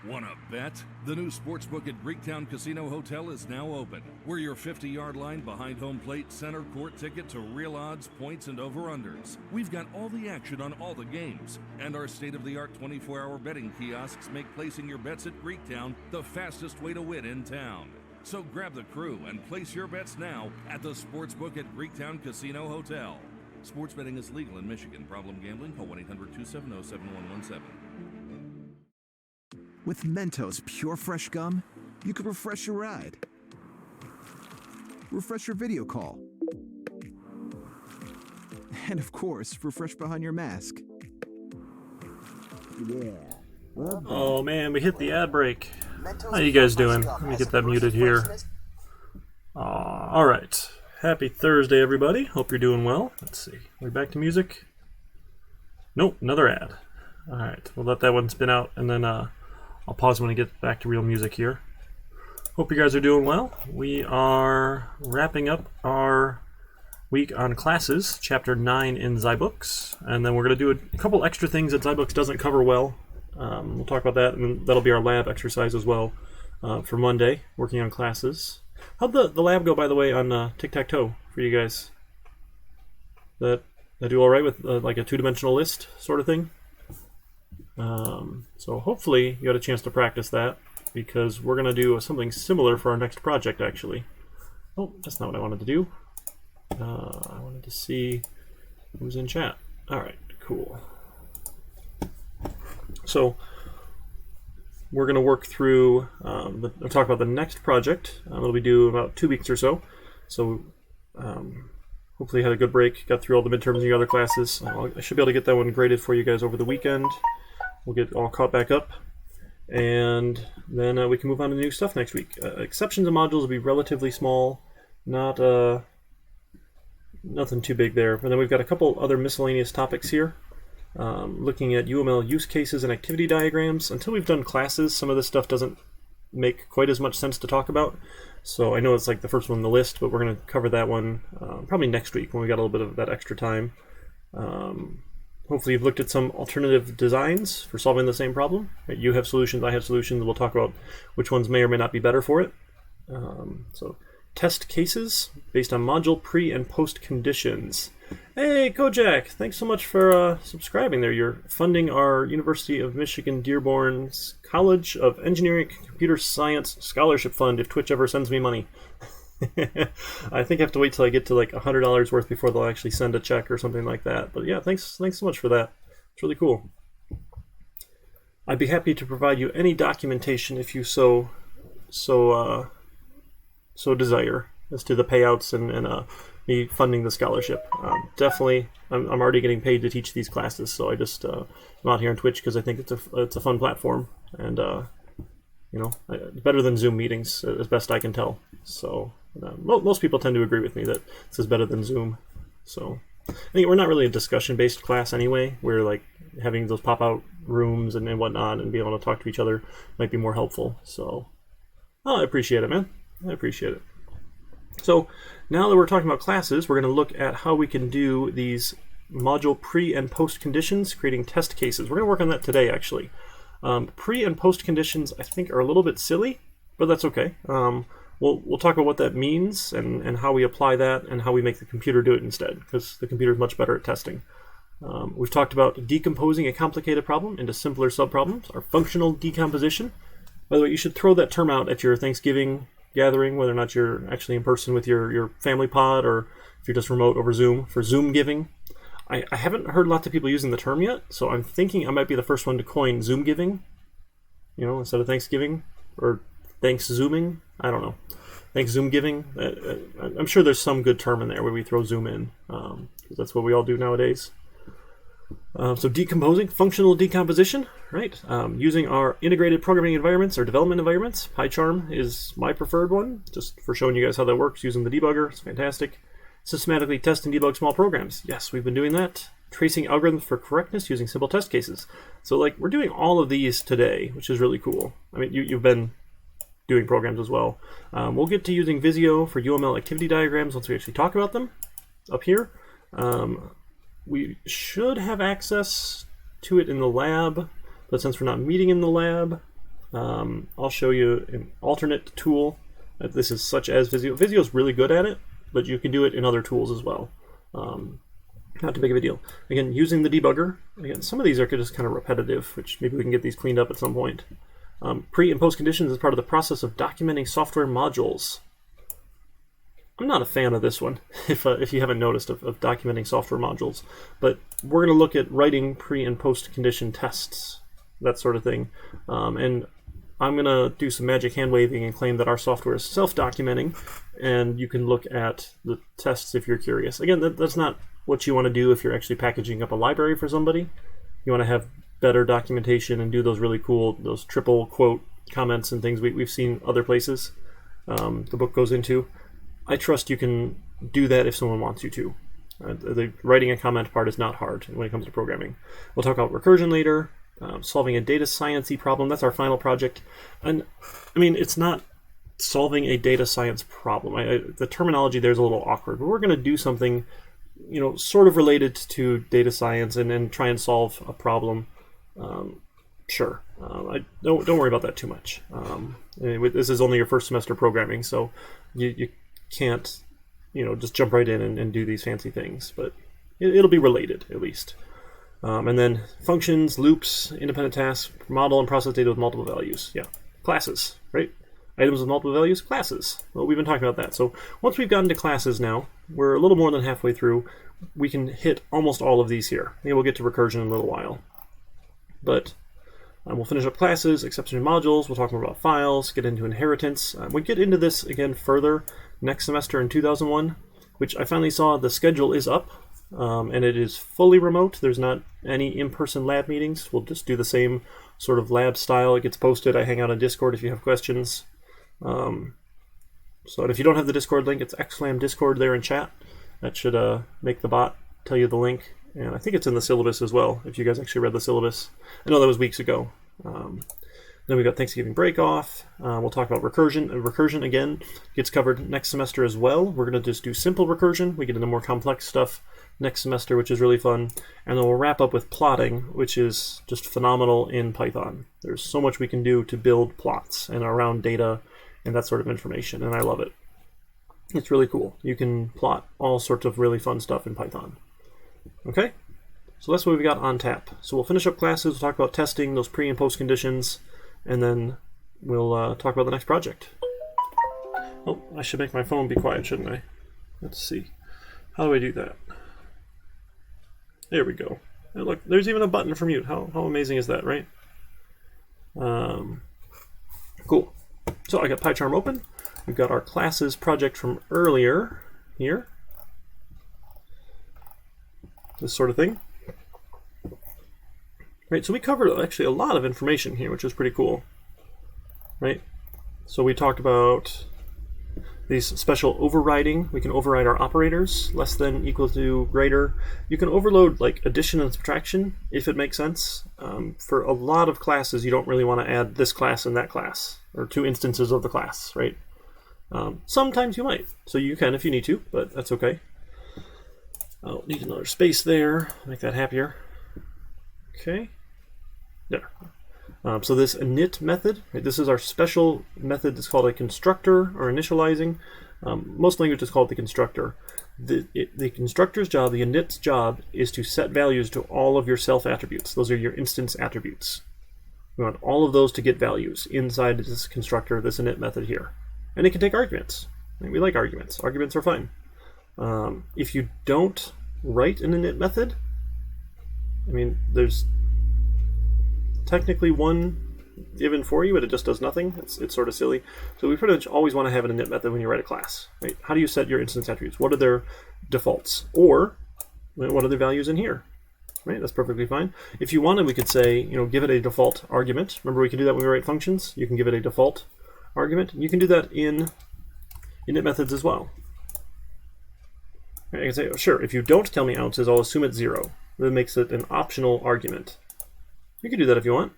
Wanna bet? The new sportsbook at Greektown Casino Hotel is now open. We're your 50-yard line, behind home plate, center court ticket to real odds, points, and over-unders. We've got all the action on all the games. And our state-of-the-art 24-hour betting kiosks make placing your bets at Greektown the fastest way to win in town. So grab the crew and place your bets now at the sportsbook at Greektown Casino Hotel. Sports betting is legal in Michigan. Problem gambling? Call 1-800-270-7117. With Mentos Pure Fresh Gum, you can refresh your ride, refresh your video call, and of course, refresh behind your mask. Yeah. Oh man, we hit the ad break. How you guys doing? Let me get that muted here. Alright. Happy Thursday, everybody. Hope you're doing well. Let's see. We're back to music. Nope, another ad. Alright, we'll let that one spin out, and then I'll pause when I get back to real music here. Hope you guys are doing well. We are wrapping up our week on classes, Chapter 9 in Zybooks, and then we're going to do a couple extra things that Zybooks doesn't cover well. We'll talk about that, and that'll be our lab exercise as well for Monday, working on classes. How'd the lab go, by the way, on Tic-Tac-Toe for you guys? That do all right with like a two-dimensional list sort of thing? So hopefully you got a chance to practice that, because we're going to do something similar for our next project, actually. Oh, that's not what I wanted to do. I wanted to see who's in chat. Alright, cool. So we're going to work through, talk about the next project. It'll be due about 2 weeks or so. So hopefully you had a good break, got through all the midterms and your other classes. I should be able to get that one graded for you guys over the weekend. We'll get all caught back up, and then we can move on to new stuff next week. Exceptions and modules will be relatively small, not nothing too big there. But then we've got a couple other miscellaneous topics here, looking at UML use cases and activity diagrams. Until we've done classes, some of this stuff doesn't make quite as much sense to talk about. So I know it's like the first one on the list, but we're going to cover that one probably next week when we got a little bit of that extra time. Hopefully you've looked at some alternative designs for solving the same problem. You have solutions, I have solutions. We'll talk about which ones may or may not be better for it. So test cases based on module pre and post conditions. Hey Kojak, thanks so much for subscribing there. You're funding our University of Michigan Dearborn's College of Engineering and Computer Science Scholarship Fund if Twitch ever sends me money. I think I have to wait till I get to like $100 worth before they'll actually send a check or something like that. But yeah, thanks so much for that. It's really cool. I'd be happy to provide you any documentation if you so desire as to the payouts and me funding the scholarship. Definitely, I'm already getting paid to teach these classes, so I just I'm out here on Twitch because I think it's a fun platform, and you know, better than Zoom meetings as best I can tell. So most people tend to agree with me that this is better than Zoom. So I think we're not really a discussion-based class anyway. We're like having those pop-out rooms and whatnot, and being able to talk to each other might be more helpful. So I appreciate it, man. I appreciate it. So now that we're talking about classes, we're going to look at how we can do these module pre and post conditions, creating test cases. We're going to work on that today, actually. Pre and post conditions, I think, are a little bit silly, but that's okay. We'll talk about what that means and how we apply that and how we make the computer do it instead, because the computer is much better at testing. We've talked about decomposing a complicated problem into simpler subproblems, our functional decomposition. By the way, you should throw that term out at your Thanksgiving gathering, whether or not you're actually in person with your family pod or if you're just remote over Zoom, for Zoom giving. I haven't heard lots of people using the term yet, so I'm thinking I might be the first one to coin Zoom giving, you know, instead of Thanksgiving, or thanks Zooming, I don't know. Thanks Zoom giving. I'm sure there's some good term in there where we throw Zoom in, because that's what we all do nowadays. So decomposing, functional decomposition, right? Using our integrated programming environments or development environments. PyCharm is my preferred one, just for showing you guys how that works using the debugger. It's fantastic. Systematically test and debug small programs. Yes, we've been doing that. Tracing algorithms for correctness using simple test cases. So like we're doing all of these today, which is really cool. I mean, you've been doing programs as well. We'll get to using Visio for UML activity diagrams once we actually talk about them up here. We should have access to it in the lab, but since we're not meeting in the lab, I'll show you an alternate tool. This is such as Visio. Visio is really good at it, but you can do it in other tools as well. Not too big of a deal. Again, using the debugger. Again, some of these are just kind of repetitive, which maybe we can get these cleaned up at some point. Pre and post conditions is part of the process of documenting software modules. I'm not a fan of this one, if you haven't noticed, of documenting software modules. But we're going to look at writing pre and post condition tests, that sort of thing. And I'm going to do some magic hand waving and claim that our software is self-documenting, and you can look at the tests if you're curious. Again, that's not what you want to do if you're actually packaging up a library for somebody. You want to have better documentation and do those really cool, those triple quote comments and things we've seen other places the book goes into. I trust you can do that if someone wants you to. The writing a comment part is not hard when it comes to programming. We'll talk about recursion later. Solving a data science-y problem. That's our final project. And I mean, it's not solving a data science problem. The terminology there is a little awkward, but we're going to do something, sort of related to data science and try and solve a problem. Sure. Don't worry about that too much. This is only your first semester programming, so you can't, just jump right in and do these fancy things, but it'll be related at least. And then functions, loops, independent tasks, model and process data with multiple values. Yeah, classes, right? Items with multiple values, classes. Well, we've been talking about that. So once we've gotten to classes now, we're a little more than halfway through. We can hit almost all of these here. Maybe we'll get to recursion in a little while. But we'll finish up classes, exception and modules. We'll talk more about files, get into inheritance. We'll get into this again further next semester in 2001, which I finally saw the schedule is up. And it is fully remote. There's not any in-person lab meetings. We'll just do the same sort of lab style. It gets posted. I hang out on Discord if you have questions. So if you don't have the Discord link, it's xlam Discord there in chat. That should make the bot tell you the link. And I think it's in the syllabus as well, if you guys actually read the syllabus. I know that was weeks ago. Then we've got Thanksgiving break off. We'll talk about recursion. Recursion, again, gets covered next semester as well. We're going to just do simple recursion. We get into more complex stuff next semester, which is really fun. And then we'll wrap up with plotting, which is just phenomenal in Python. There's so much we can do to build plots and around data and that sort of information, and I love it. It's really cool. You can plot all sorts of really fun stuff in Python. Okay? So that's what we've got on tap. So we'll finish up classes, we'll talk about testing, those pre and post conditions, and then we'll talk about the next project. Oh, I should make my phone be quiet, shouldn't I? Let's see. How do I do that? There we go. And look, there's even a button for mute. How amazing is that, right? Cool. So I got PyCharm open. We've got our classes project from earlier here. This sort of thing. Right, so we covered actually a lot of information here, which is pretty cool. Right? So we talked about these special overriding. We can override our operators, less than, equal to, greater. You can overload like addition and subtraction if it makes sense. For a lot of classes, you don't really want to add this class and that class, or two instances of the class, right? Sometimes you might, so you can if you need to, but that's okay. I'll need another space there, make that happier. Okay, there. So this init method, right, this is our special method that's called a constructor or initializing. Most languages call it the constructor. The constructor's job, the init's job, is to set values to all of your self attributes. Those are your instance attributes. We want all of those to get values inside this constructor, this init method here. And it can take arguments. Right? We like arguments. Arguments are fun. If you don't write an init method, I mean, there's technically one given for you, but it just does nothing. It's sort of silly. So we pretty much always want to have an init method when you write a class. Right? How do you set your instance attributes? What are their defaults? Or what are the values in here? Right? That's perfectly fine. If you wanted, we could say, give it a default argument. Remember, we can do that when we write functions. You can give it a default argument. You can do that in init methods as well. Right? I can say, sure, if you don't tell me ounces, I'll assume it's 0. That makes it an optional argument. You can do that if you want.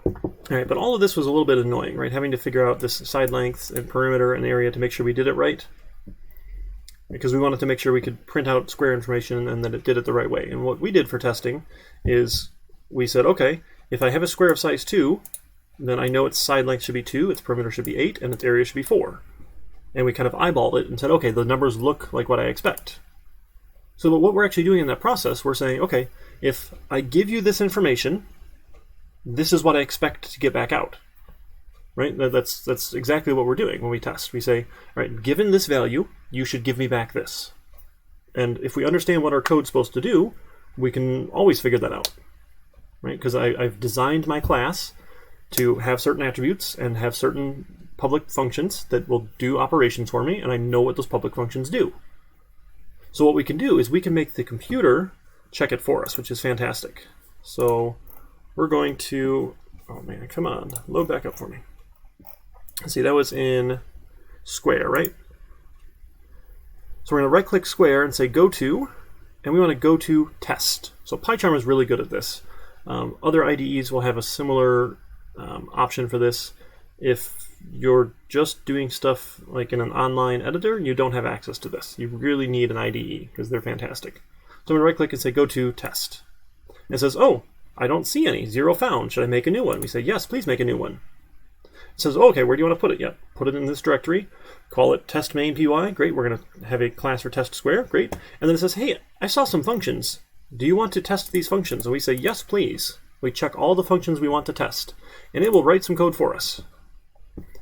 All right, but all of this was a little bit annoying, right? Having to figure out this side length and perimeter and area to make sure we did it right. because we wanted to make sure we could print out square information and that it did it the right way. And what we did for testing is we said, okay, if I have a square of size 2, then I know its side length should be 2, its perimeter should be 8, and its area should be 4. And we kind of eyeballed it and said, okay, the numbers look like what I expect. So what we're actually doing in that process, we're saying, okay, if I give you this information, this is what I expect to get back out. Right? That's exactly what we're doing when we test. We say, all right, given this value, you should give me back this. And if we understand what our code's supposed to do, we can always figure that out. Right? Because I've designed my class to have certain attributes and have certain public functions that will do operations for me, and I know what those public functions do. So what we can do is we can make the computer check it for us, which is fantastic. So we're going to, oh man, come on, load back up for me. Let's see, that was in square, right? So we're going to right-click square and say go to, and we want to go to test. So PyCharm is really good at this. Other IDEs will have a similar option for this. If you're just doing stuff like in an online editor, you don't have access to this. You really need an IDE because they're fantastic. So I'm going to right-click and say go to test. And it says, oh, I don't see any. 0 found. Should I make a new one? We say, yes, please make a new one. It says, oh, okay, where do you want to put it? Yeah, put it in this directory. Call it test main py. Great, we're going to have a class for test square. Great. And then it says, hey, I saw some functions. Do you want to test these functions? And we say, yes, please. We check all the functions we want to test. And it will write some code for us.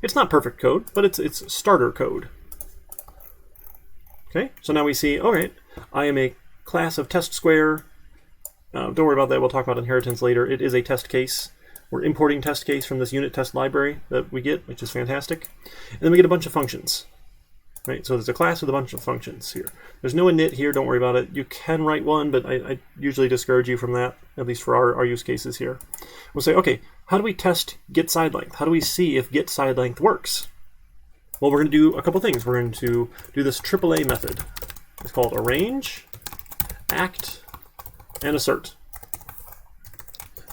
It's not perfect code, but it's starter code. Okay, so now we see, all right, I am a class of test square. Don't worry about that. We'll talk about inheritance later. It is a test case. We're importing test case from this unit test library that we get, which is fantastic. And then we get a bunch of functions. Right, so there's a class with a bunch of functions here. There's no init here, don't worry about it. You can write one, but I usually discourage you from that, at least for our use cases here. We'll say, okay, how do we test get side length? How do we see if get side length works? Well, we're going to do a couple things. We're going to do this AAA method. It's called arrange, act, and assert.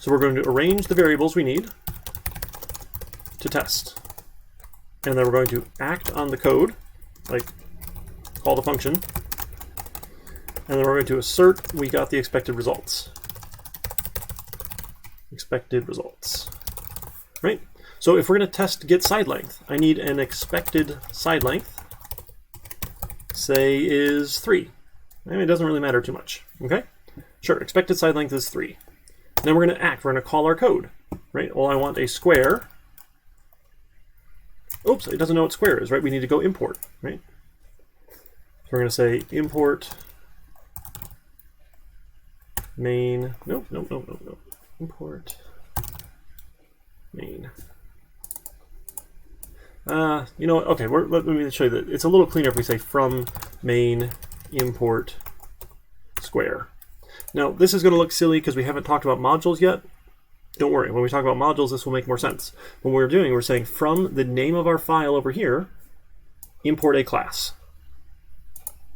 So we're going to arrange the variables we need to test. And then we're going to act on the code, like call the function, and then we're going to assert we got the expected results. Expected results. Right? So if we're going to test get side length, I need an expected side length, say is 3. I mean, it doesn't really matter too much. Okay? Sure, expected side length is 3. Then we're going to act. We're going to call our code. Right? Well, I want a square. Oops, it doesn't know what square is, right? We need to go import, right? So we're going to say import main. Nope. Import main. You know what? Okay, let me show you that. It's a little cleaner if we say from main import square. Now, this is going to look silly because we haven't talked about modules yet. Don't worry, when we talk about modules, this will make more sense. What we're doing, we're saying from the name of our file over here, import a class.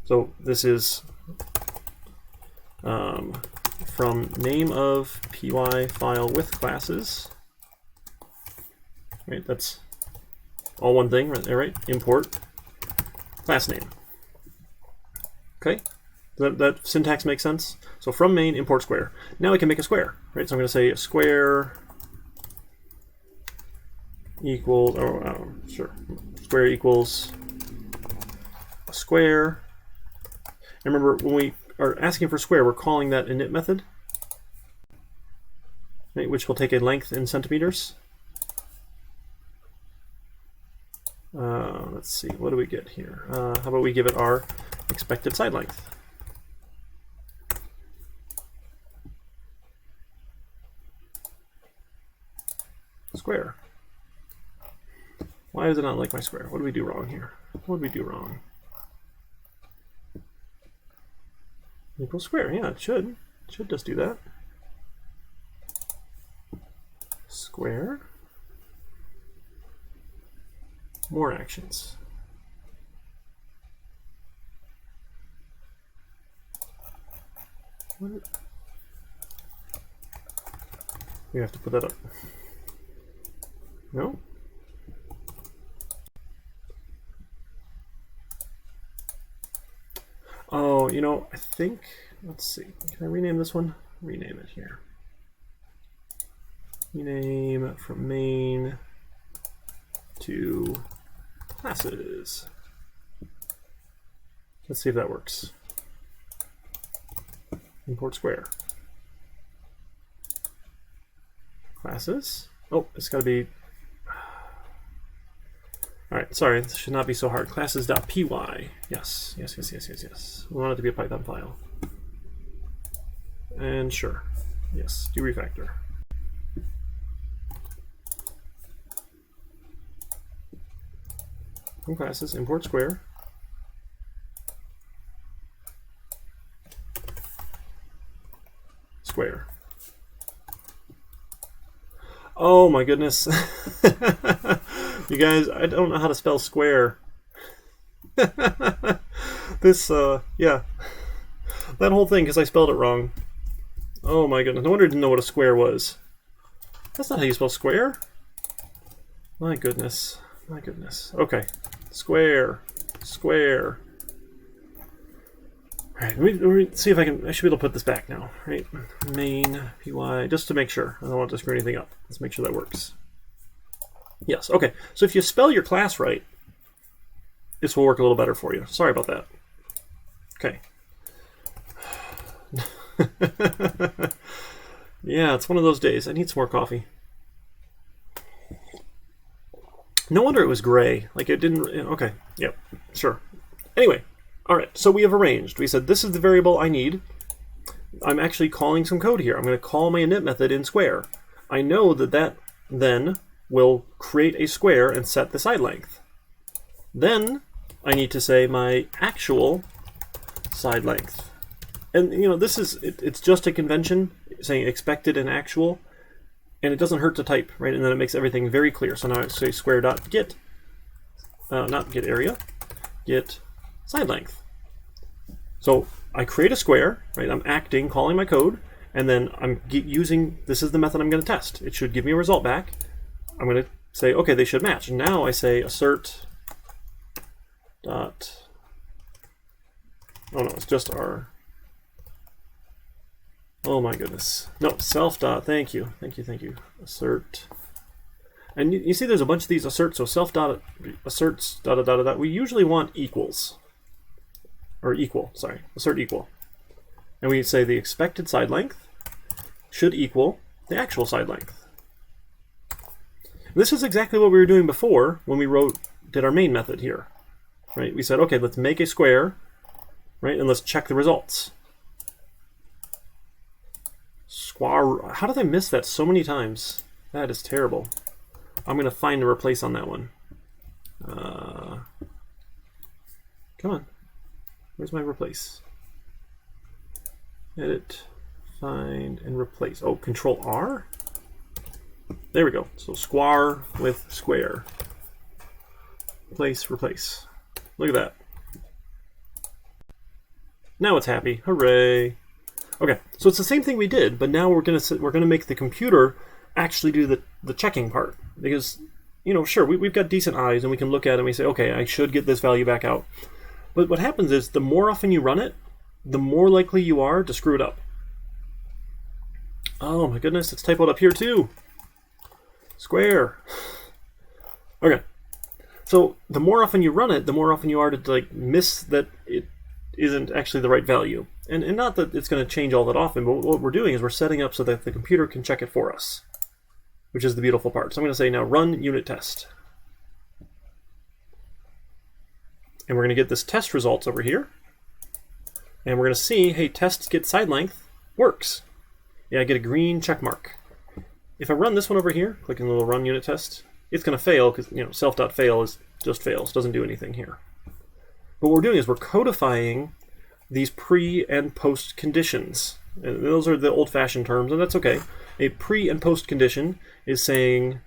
So this is from name of py file with classes. Right, that's all one thing, right? Import class name. Okay, that syntax makes sense. So from main, import square. Now I can make a square, right? So I'm going to say a square equals, square equals a square. And remember, when we are asking for square, we're calling that init method, right, which will take a length in centimeters. Let's see, what do we get here? How about we give it our expected side length? Square. Why does it not like my square? What do we do wrong here? What did we do wrong? Equals square. Yeah, it should. It should just do that. Square. More actions. What? We have to put that up. No? So, you know, I think, let's see, can I rename this one? Rename it here. Rename from main to classes. Let's see if that works. Import square. Classes. Oh, it's got to be... All right, sorry, this should not be so hard. Classes.py. Yes. We want it to be a Python file. And sure. Yes, do refactor. From classes, import square. Square. Oh my goodness. You guys, I don't know how to spell square. This, yeah. That whole thing, because I spelled it wrong. Oh my goodness. No wonder I didn't know what a square was. That's not how you spell square. My goodness. My goodness. Okay. Square. Square. Alright, let me see if I should be able to put this back now. Right? Main, py, just to make sure. I don't want to screw anything up. Let's make sure that works. Yes, okay. So if you spell your class right, this will work a little better for you. Sorry about that. Okay. Yeah, it's one of those days. I need some more coffee. No wonder it was gray. Like it didn't... Okay, yep, sure. Anyway, all right, so we have arranged. We said this is the variable I need. I'm actually calling some code here. I'm going to call my init method in square. I know that that then will create a square and set the side length. Then I need to say my actual side length. And you know, this is, it's just a convention saying expected and actual, and it doesn't hurt to type, right? And then it makes everything very clear. So now I say square.get, not get area, get side length. So I create a square, right? I'm acting, calling my code, and then I'm using, this is the method I'm going to test. It should give me a result back. I'm going to say, okay, they should match. And now I say assert dot, oh no, it's just our, oh my goodness. No, self dot, thank you, assert. And you see there's a bunch of these asserts, so self dot asserts dot dot dot dot. We usually want equals, or equal, sorry, assert equal. And we say the expected side length should equal the actual side length. And this is exactly what we were doing before when we did our main method here, right? We said, okay, let's make a square, right, and let's check the results. Square, how did I miss that so many times? That is terrible. I'm going to find a replace on that one. Come on. Where's my replace? Edit, find, and replace. Oh, Control R? There we go. So square with square. Replace. Look at that. Now it's happy. Hooray. Okay, so it's the same thing we did, but now we're gonna make the computer actually do the checking part, because, you know, sure, we've got decent eyes and we can look at it and we say, okay, I should get this value back out. But what happens is the more often you run it, the more likely you are to screw it up. Oh my goodness, it's typoed up here too. Square. Okay, so the more often you run it, the more often you are to like miss that it isn't actually the right value. And not that it's going to change all that often, but what we're doing is we're setting up so that the computer can check it for us, which is the beautiful part. So I'm going to say now run unit test. And we're going to get this test results over here. And we're going to see, hey, test get side length works. Yeah, I get a green check mark. If I run this one over here, clicking the little run unit test, it's going to fail because, you know, self.fail is just fails, doesn't do anything here. But what we're doing is we're codifying these pre and post conditions. And those are the old-fashioned terms, and that's okay. A pre and post condition is saying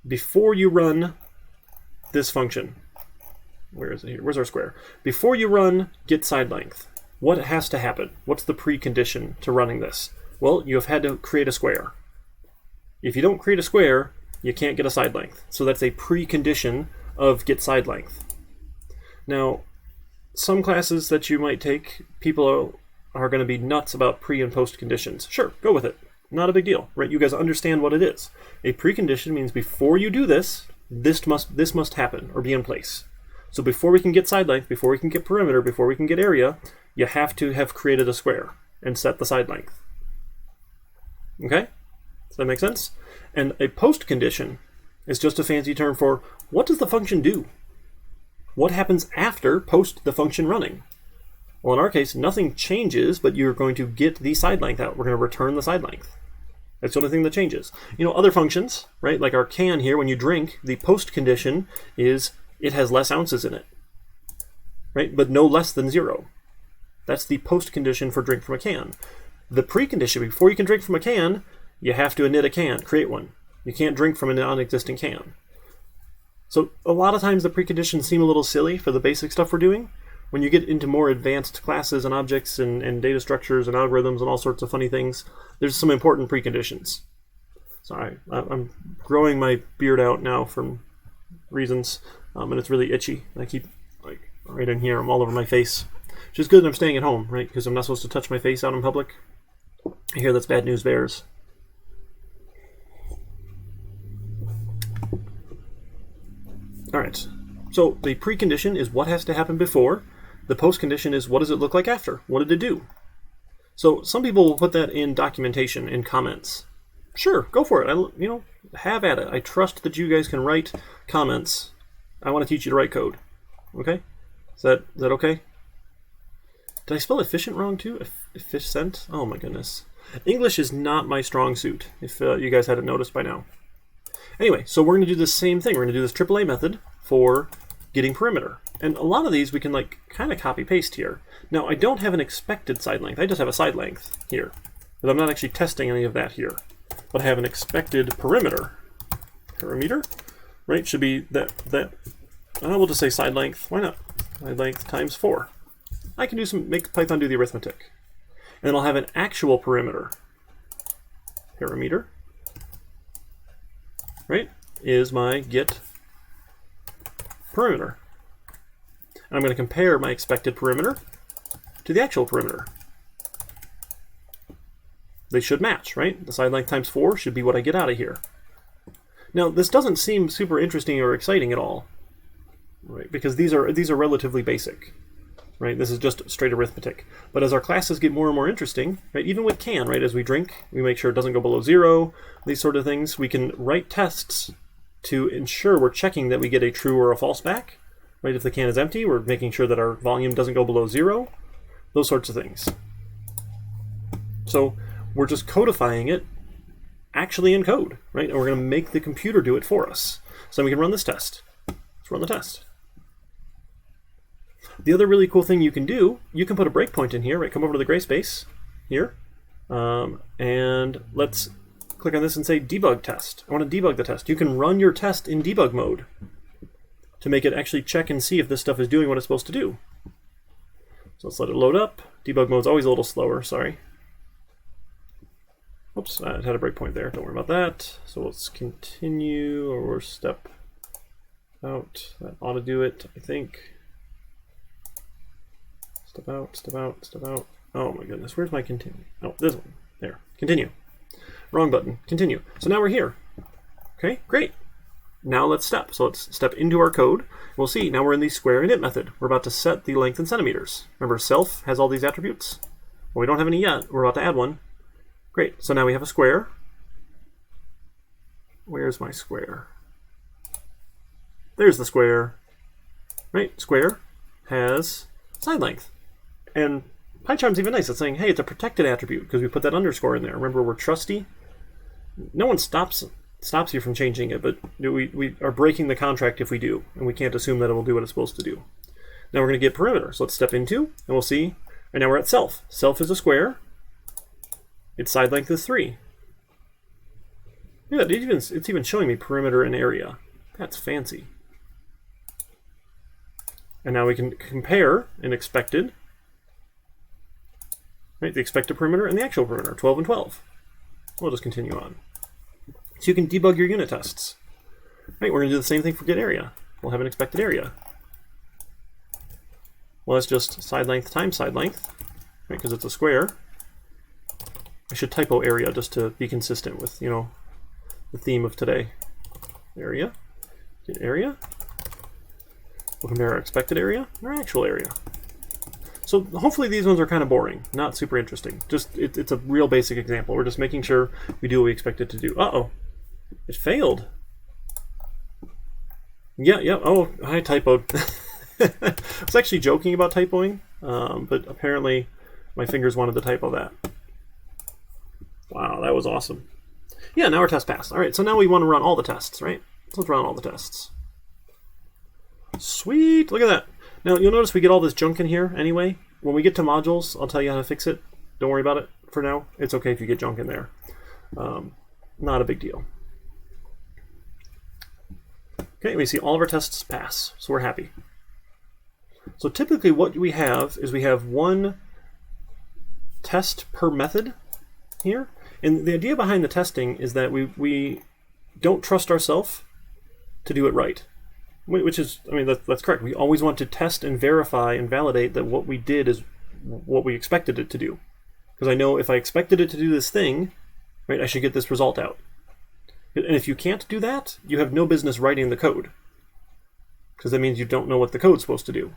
before you run this function, where is it here? Where's our square? Before you run get side length, what has to happen? What's the precondition to running this? Well, you have had to create a square. If you don't create a square, you can't get a side length. So that's a precondition of get side length. Now, some classes that you might take, people are going to be nuts about pre and post conditions. Sure, go with it. Not a big deal, right? You guys understand what it is. A precondition means before you do this, this must happen or be in place. So before we can get side length, before we can get perimeter, before we can get area, you have to have created a square and set the side length. Okay? Does that make sense? And a post condition is just a fancy term for what does the function do? What happens after post the function running? Well, in our case, nothing changes, but you're going to get the side length out. We're going to return the side length. That's the only thing that changes. You know, other functions, right? Like our can here, when you drink, the post condition is it has less ounces in it, right? But no less than 0. That's the post condition for drink from a can. The precondition, before you can drink from a can, you have to init a can, create one. You can't drink from a non-existing can. So a lot of times the preconditions seem a little silly for the basic stuff we're doing. When you get into more advanced classes and objects and data structures and algorithms and all sorts of funny things, there's some important preconditions. Sorry, I'm growing my beard out now from reasons, and it's really itchy. I keep, like, right in here, I'm all over my face. Which is good that I'm staying at home, right? Because I'm not supposed to touch my face out in public. I hear that's bad news bears. All right, so the precondition is what has to happen before. The postcondition is what does it look like after? What did it do? So some people will put that in documentation, in comments. Sure, go for it. Have at it. I trust that you guys can write comments. I want to teach you to write code. Okay? Is that okay? Did I spell efficient wrong too? Efficient? Oh my goodness. English is not my strong suit, if you guys hadn't noticed by now. Anyway, so we're going to do the same thing. We're going to do this AAA method for getting perimeter. And a lot of these we can kind of copy paste here. Now I don't have an expected side length. I just have a side length here. But I'm not actually testing any of that here. But I have an expected perimeter. Perimeter? Right? Should be that we'll just say side length. Why not? Side length times 4. I can make Python do the arithmetic. And then I'll have an actual perimeter. Perimeter. Right? Is my get perimeter. And I'm going to compare my expected perimeter to the actual perimeter. They should match, right? The side length times 4 should be what I get out of here. Now, this doesn't seem super interesting or exciting at all, right? Because these are relatively basic, right? This is just straight arithmetic. But as our classes get more and more interesting, right? Even with can, right? As we drink, we make sure it doesn't go below 0. These sort of things. We can write tests to ensure we're checking that we get a true or a false back. Right? If the can is empty, we're making sure that our volume doesn't go below 0. Those sorts of things. So we're just codifying it actually in code, right? And we're going to make the computer do it for us. So we can run this test. Let's run the test. The other really cool thing you can do, you can put a breakpoint in here, right? Come over to the gray space here. And let's click on this and say debug test. I want to debug the test. You can run your test in debug mode to make it actually check and see if this stuff is doing what it's supposed to do. So let's let it load up. Debug mode's always a little slower, sorry. Oops, I had a breakpoint there, don't worry about that. So let's continue, or step out. That ought to do it, I think. Step out, step out, step out. Oh my goodness, where's my continue? Oh, this one, there, continue. Wrong button, continue. So now we're here. Okay, great. Now let's step. So let's step into our code. We'll see, now we're in the square init method. We're about to set the length in centimeters. Remember, self has all these attributes. Well, we don't have any yet. We're about to add one. Great, so now we have a square. Where's my square? There's the square. Right, square has side length. And PyCharm's even nice. It's saying, hey, it's a protected attribute because we put that underscore in there. Remember, we're trusty. No one stops you from changing it, but we are breaking the contract if we do, and we can't assume that it will do what it's supposed to do. Now we're going to get perimeter. So let's step into, and we'll see. And now we're at self. Self is a square. Its side length is 3. Yeah, it's even showing me perimeter and area. That's fancy. And now we can compare an expected, right, the expected perimeter and the actual perimeter, 12 and 12. We'll just continue on. So you can debug your unit tests. Right, we're going to do the same thing for get area. We'll have an expected area. Well, that's just side length times side length, right? Because it's a square. I should typo area just to be consistent with, you know, the theme of today. Area, get area. We'll compare our expected area and our actual area. So hopefully these ones are kind of boring, not super interesting. Just it's a real basic example. We're just making sure we do what we expect it to do. Uh-oh, it failed. Yeah, oh, I typoed. I was actually joking about typoing, but apparently my fingers wanted to typo that. Wow, that was awesome. Yeah, now our test passed. All right, so now we want to run all the tests, right? So let's run all the tests. Sweet, look at that. Now you'll notice we get all this junk in here anyway. When we get to modules, I'll tell you how to fix it. Don't worry about it for now. It's okay if you get junk in there. Not a big deal. Okay, we see all of our tests pass, so we're happy. So typically what we have is we have one test per method here. And the idea behind the testing is that we don't trust ourselves to do it right. Which is, I mean, that's correct. We always want to test and verify and validate that what we did is what we expected it to do. Because I know if I expected it to do this thing, right, I should get this result out. And if you can't do that, you have no business writing the code. Because that means you don't know what the code's supposed to do.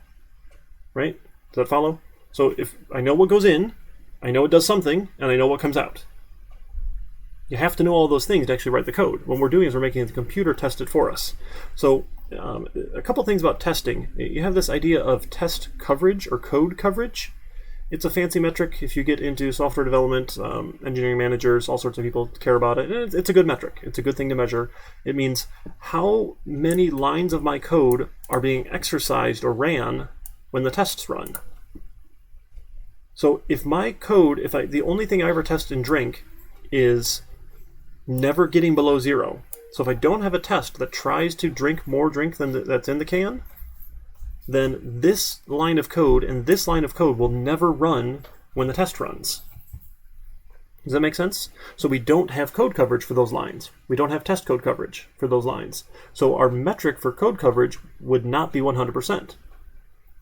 Right? Does that follow? So if I know what goes in, I know it does something, and I know what comes out. You have to know all those things to actually write the code. What we're doing is we're making the computer test it for us. So a couple things about testing. You have this idea of test coverage or code coverage. It's a fancy metric if you get into software development, engineering managers, all sorts of people care about it. And it's a good metric. It's a good thing to measure. It means how many lines of my code are being exercised or ran when the tests run. So if my code, the only thing I ever test in drink is never getting below 0. So if I don't have a test that tries to drink more drink than that's in the can, then this line of code and this line of code will never run when the test runs. Does that make sense? So we don't have code coverage for those lines. We don't have test code coverage for those lines. So our metric for code coverage would not be 100%.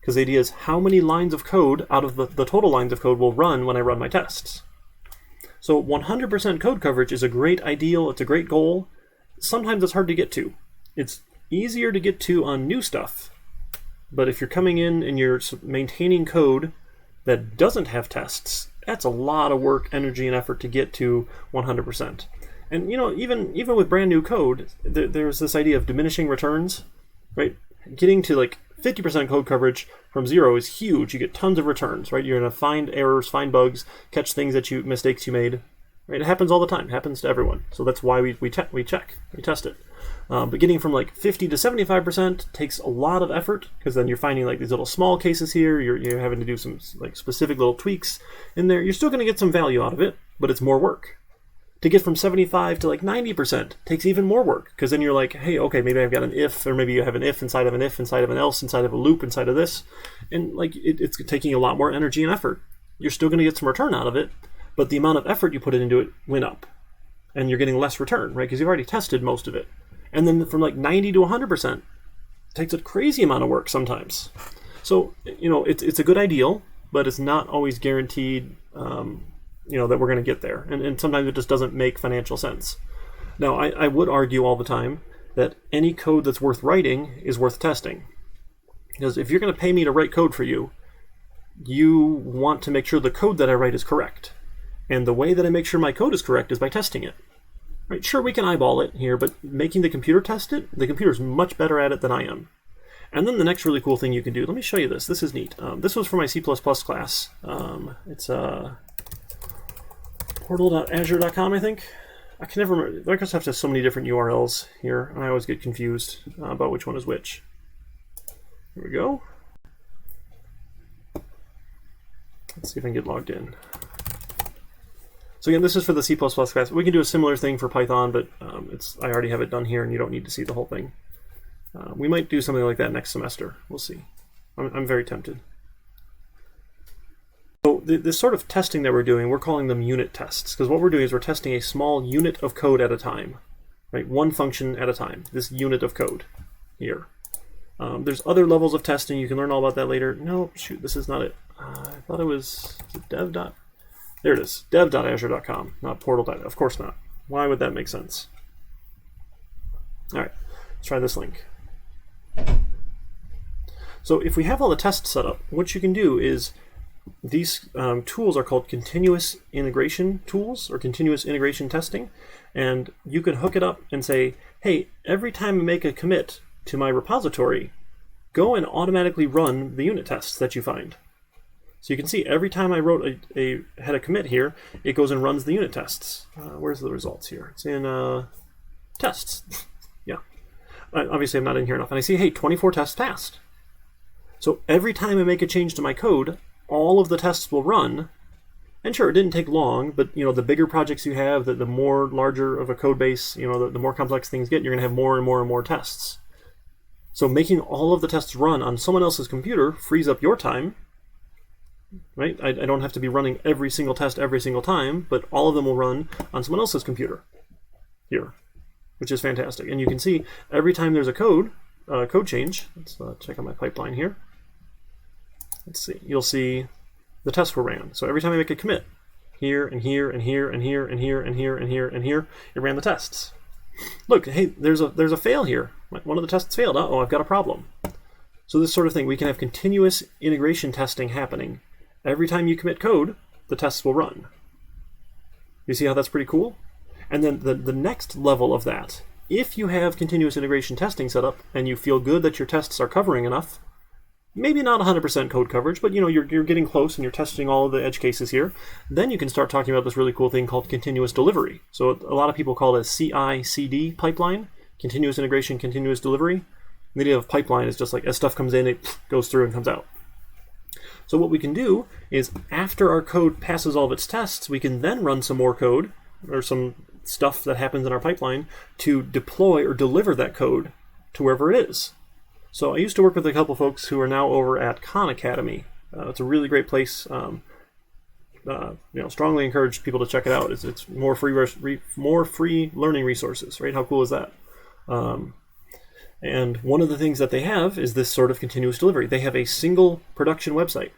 Because the idea is how many lines of code out of the total lines of code will run when I run my tests. So 100% code coverage is a great ideal, it's a great goal. Sometimes it's hard to get to. It's easier to get to on new stuff. But if you're coming in and you're maintaining code that doesn't have tests, that's a lot of work, energy, and effort to get to 100%. And you know, even with brand new code, there's this idea of diminishing returns, right? Getting to like 50% code coverage from 0 is huge. You get tons of returns, right? You're going to find errors, find bugs, catch things mistakes you made. Right? It happens all the time. It happens to everyone. So that's why we test it. But getting from like 50 to 75% takes a lot of effort, because then you're finding like these little small cases here. You're having to do some like specific little tweaks in there. You're still going to get some value out of it, but it's more work. To get from 75 to like 90% takes even more work, because then you're like, hey, okay, maybe I've got an if, or maybe you have an if inside of an if, inside of an else, inside of a loop, inside of this. And like it's taking a lot more energy and effort. You're still going to get some return out of it, but the amount of effort you put into it went up. And you're getting less return, right? Because you've already tested most of it. And then from like 90 to 100%, it takes a crazy amount of work sometimes. So, you know, it's a good ideal, but it's not always guaranteed that we're going to get there. And sometimes it just doesn't make financial sense. Now, I would argue all the time that any code that's worth writing is worth testing. Because if you're going to pay me to write code for you, you want to make sure the code that I write is correct. And the way that I make sure my code is correct is by testing it. Right? Sure, we can eyeball it here, but making the computer test it, the computer's much better at it than I am. And then the next really cool thing you can do, let me show you this. This is neat. This was for my C++ class. It's portal.azure.com, I think. I can never remember. Microsoft has so many different URLs here, and I always get confused about which one is which. Here we go. Let's see if I can get logged in. So again, this is for the C++ class. We can do a similar thing for Python, but I already have it done here, and you don't need to see the whole thing. We might do something like that next semester. We'll see. I'm very tempted. So this sort of testing that we're doing, we're calling them unit tests, because what we're doing is we're testing a small unit of code at a time, right? One function at a time, this unit of code here. There's other levels of testing. You can learn all about that later. No, shoot, this is not it. I thought it was dev. There it is, dev.azure.com, not portal. Of course not. Why would that make sense? All right, let's try this link. So if we have all the tests set up, what you can do is these tools are called continuous integration tools or continuous integration testing. And you can hook it up and say, hey, every time I make a commit to my repository, go and automatically run the unit tests that you find. So you can see every time I wrote had a commit here, it goes and runs the unit tests. Where's the results here? It's in tests. Yeah. Obviously, I'm not in here enough. And I see, hey, 24 tests passed. So every time I make a change to my code, all of the tests will run. And sure, it didn't take long, but the bigger projects you have, the more larger of a code base, the more complex things get, you're going to have more and more and more tests. So making all of the tests run on someone else's computer frees up your time. Right? I don't have to be running every single test every single time, but all of them will run on someone else's computer here, which is fantastic. And you can see every time there's a code change. Let's check out my pipeline here. Let's see. You'll see the tests were ran. So every time I make a commit, here and here and here and here and here and here and here and here, it ran the tests. Look, hey, there's a fail here. One of the tests failed. Uh-oh, I've got a problem. So this sort of thing, we can have continuous integration testing happening. Every time you commit code, the tests will run. You see how that's pretty cool? And then the next level of that, if you have continuous integration testing set up and you feel good that your tests are covering enough, maybe not 100% code coverage, but you're getting close and you're testing all of the edge cases here, then you can start talking about this really cool thing called continuous delivery. So a lot of people call it a CI/CD pipeline, continuous integration, continuous delivery. The idea of pipeline is just like as stuff comes in, it goes through and comes out. So what we can do is after our code passes all of its tests, we can then run some more code or some stuff that happens in our pipeline to deploy or deliver that code to wherever it is. So I used to work with a couple folks who are now over at Khan Academy. It's a really great place. Strongly encourage people to check it out. It's more free learning resources, right? How cool is that? And one of the things that they have is this sort of continuous delivery. They have a single production website,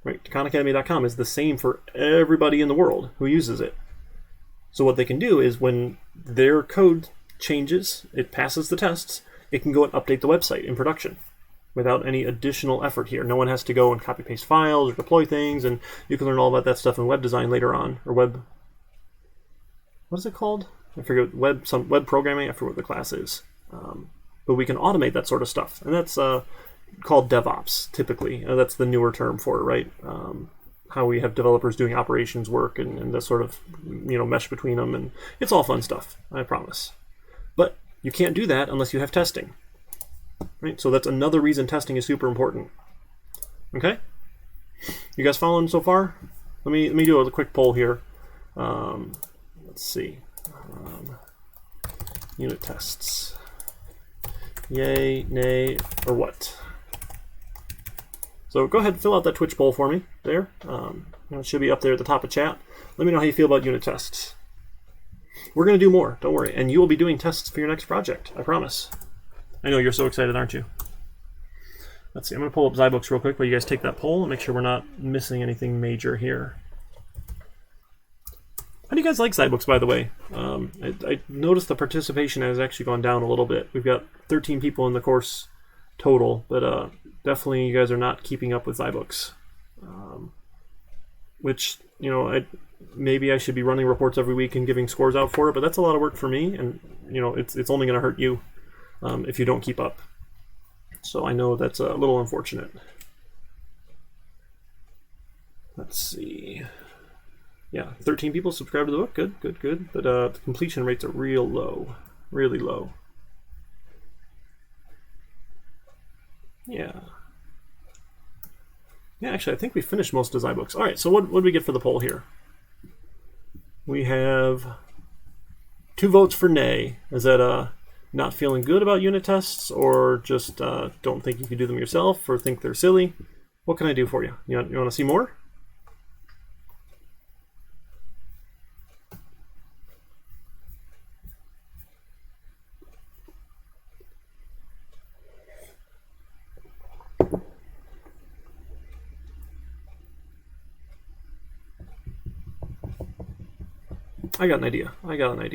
right? KhanAcademy.com is the same for everybody in the world who uses it. So what they can do is when their code changes, it passes the tests, it can go and update the website in production without any additional effort here. No one has to go and copy paste files or deploy things, and you can learn all about that stuff in web design later on, or web, what is it called? I forget, some web programming, I forget what the class is. But we can automate that sort of stuff, and that's called Devops, typically. That's the newer term for it, right? How we have developers doing operations work and the sort of mesh between them, and it's all fun stuff, I promise. But you can't do that unless you have testing, right? So that's another reason testing is super important. Okay, you guys following so far? Let me do a quick poll here. Let's see, unit tests. Yay, nay, or what? So go ahead and fill out that Twitch poll for me there. It should be up there at the top of chat. Let me know how you feel about unit tests. We're going to do more, don't worry. And you will be doing tests for your next project, I promise. I know you're so excited, aren't you? Let's see, I'm going to pull up Zybooks real quick while you guys take that poll and make sure we're not missing anything major here. How do you guys like Zybooks, by the way? I noticed the participation has actually gone down a little bit. We've got 13 people in the course total, but definitely you guys are not keeping up with Zybooks. Which, maybe I should be running reports every week and giving scores out for it, but that's a lot of work for me, and it's only going to hurt you if you don't keep up. So I know that's a little unfortunate. Let's see. Yeah, 13 people subscribe to the book. Good, good, good. But the completion rates are real low. Really low. Yeah. Yeah, actually, I think we finished most of Zybooks. All right, so what did we get for the poll here? We have 2 votes for nay. Is that not feeling good about unit tests, or just don't think you can do them yourself, or think they're silly? What can I do for you? You want to see more? I got an idea.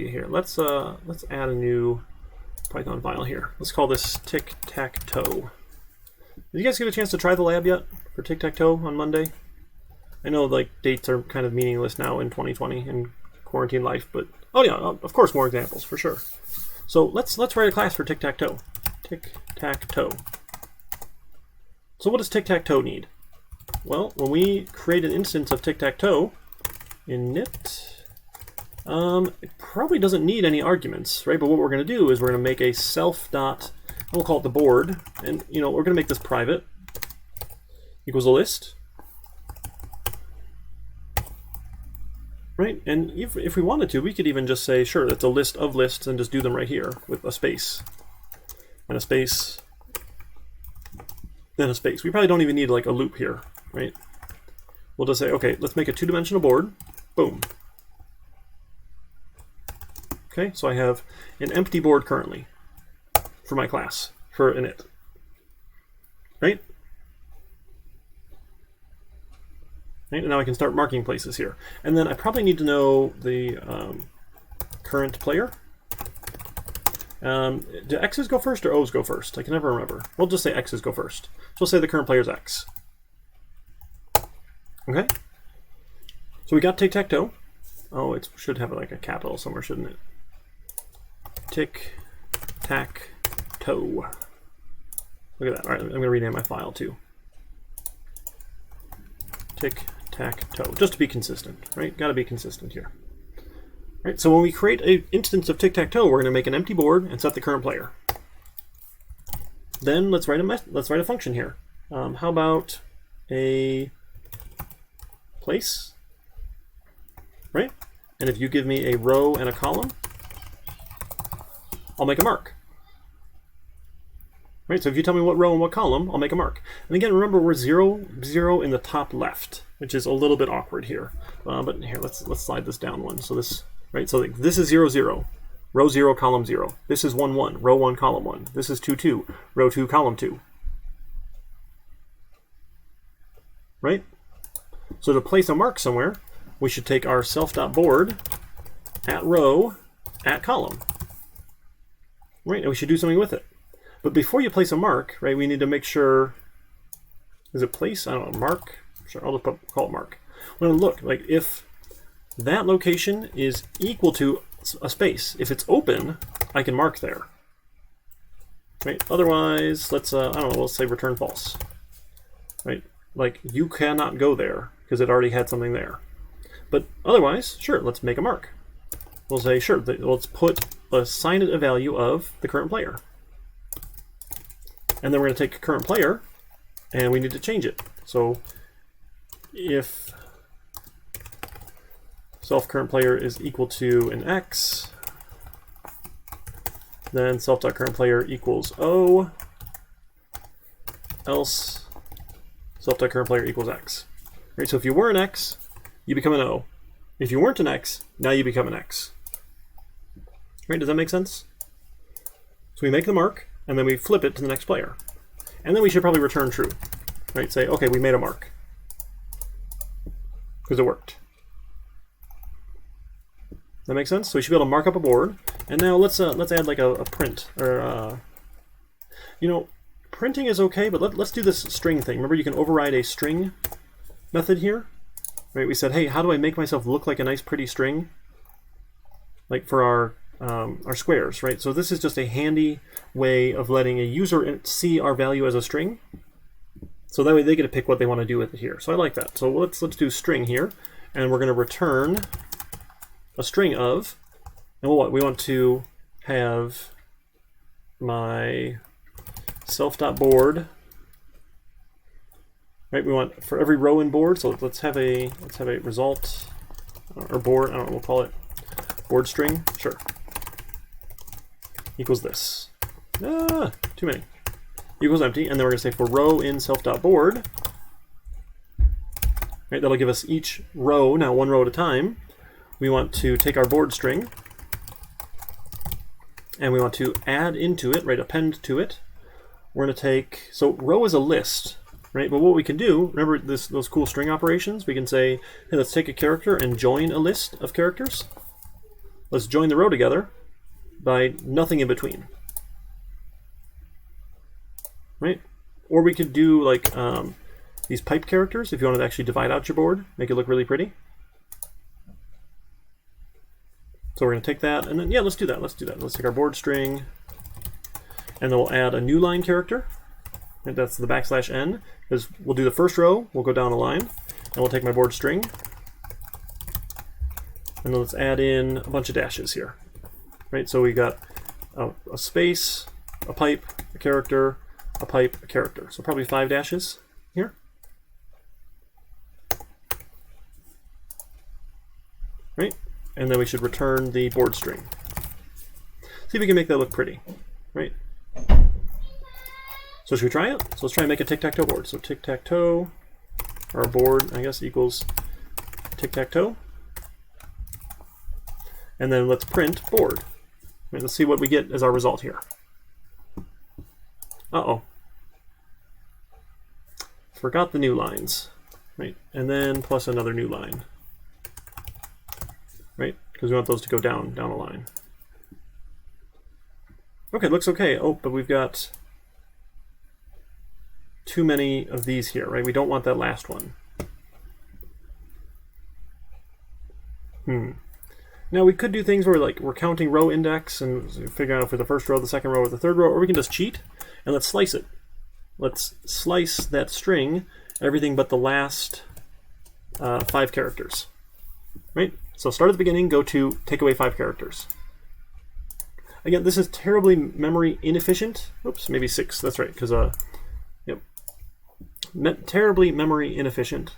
Here. Let's add a new Python file here. Let's call this Tic-Tac-Toe. Did you guys get a chance to try the lab yet for Tic-Tac-Toe on Monday? I know like dates are kind of meaningless now in 2020 in quarantine life, but oh yeah, of course more examples for sure. So let's write a class for Tic-Tac-Toe. Tic-Tac-Toe. So what does Tic-Tac-Toe need? Well, when we create an instance of Tic-Tac-Toe init, it probably doesn't need any arguments, right? But what we're going to do is we're going to make a self dot, and we'll call it the board, and we're going to make this private equals a list, right? And if we wanted to, we could even just say, sure, it's a list of lists, and just do them right here with a space and a space. Then a space. We probably don't even need like a loop here, right? We'll just say, okay, let's make a two-dimensional board. Boom. Okay, so I have an empty board currently for my class, for init. Right? Right, and now I can start marking places here. And then I probably need to know the current player. Do X's go first or O's go first? I can never remember. We'll just say X's go first. So we'll say the current player is X. Okay? So we got Tic-Tac-Toe. Oh, it should have like a capital somewhere, shouldn't it? Tic-Tac-Toe. Look at that. All right, I'm going to rename my file too. Tic-Tac-Toe. Just to be consistent, right? Got to be consistent here. Right, so when we create an instance of Tic-Tac-Toe, we're going to make an empty board and set the current player. Then let's write a function here. How about a place, right? And if you give me a row and a column, I'll make a mark. Right, so if you tell me what row and what column, I'll make a mark. And again, remember we're 0, 0 in the top left, which is a little bit awkward here. But here, let's slide this down one. So this. Right, so this is 0, 0, row 0, column 0. This is 1, 1, row 1, column 1. This is 2, 2, row 2, column 2. Right? So to place a mark somewhere, we should take our self.board at row at column. Right, and we should do something with it. But before you place a mark, right, we need to make sure, is it place? I don't know, mark? Sure, I'll just call it mark. Well, look, like if that location is equal to a space. If it's open, I can mark there. Right? Otherwise, let's I don't know, let's say return false. Right? Like you cannot go there because it already had something there. But otherwise, sure, let's make a mark. We'll say sure, let's assign it a value of the current player. And then we're going to take current player and we need to change it. So if self-current player is equal to an X, then self.current player equals O, else self.current player equals X. Right, so if you were an X, you become an O. If you weren't an X, now you become an X. Right, does that make sense? So we make the mark, and then we flip it to the next player. And then we should probably return true. Right, say, okay, we made a mark. Because it worked. That makes sense? So we should be able to mark up a board. And now let's add like a print. Or, printing is okay, but let's do this string thing. Remember, you can override a string method here. Right? We said, hey, how do I make myself look like a nice, pretty string? Like for our squares, right? So this is just a handy way of letting a user see our value as a string. So that way they get to pick what they want to do with it here. So I like that. So let's do string here, and we're going to return a string of, and we want to have my self.board. Right, we want for every row in board. So let's have a result or board. I don't know. We'll call it board string. Sure. Equals this. Too many. Equals empty, and then we're going to say for row in self.board. Right, that'll give us each row, now one row at a time. We want to take our board string, and we want to add into it, right, append to it. We're going to take, so row is a list, right? But what we can do, remember those cool string operations? We can say, hey, let's take a character and join a list of characters. let's join the row together by nothing in between. Right? Or we could do like these pipe characters if you wanted to actually divide out your board, make it look really pretty. So we're going to take that, and then, yeah, let's do that. Let's take our board string, and then we'll add a new line character. And that's the \n, because we'll do the first row, we'll go down a line, and we'll take my board string, and then let's add in a bunch of dashes here. Right, so we got a space, a pipe, a character, a pipe, a character. So probably 5 dashes here. Right, and then we should return the board string. See if we can make that look pretty. Right. So should we try it? So let's try and make a tic-tac-toe board. So tic-tac-toe, our board, I guess, equals tic-tac-toe. And then let's print board. Right, let's see what we get as our result here. Uh-oh. Forgot the new lines. Right, and then plus another new line. Right, because we want those to go down a line. Okay, looks okay. Oh, but we've got too many of these here, right? We don't want that last one. Now we could do things where like we're counting row index and figuring out for the first row, the second row, or the third row, or we can just cheat and let's slice it. Let's slice that string, everything but the last 5 characters, right? So start at the beginning, go to take away 5 characters. Again, this is terribly memory inefficient. Oops, maybe 6. That's right, because yep, terribly memory inefficient,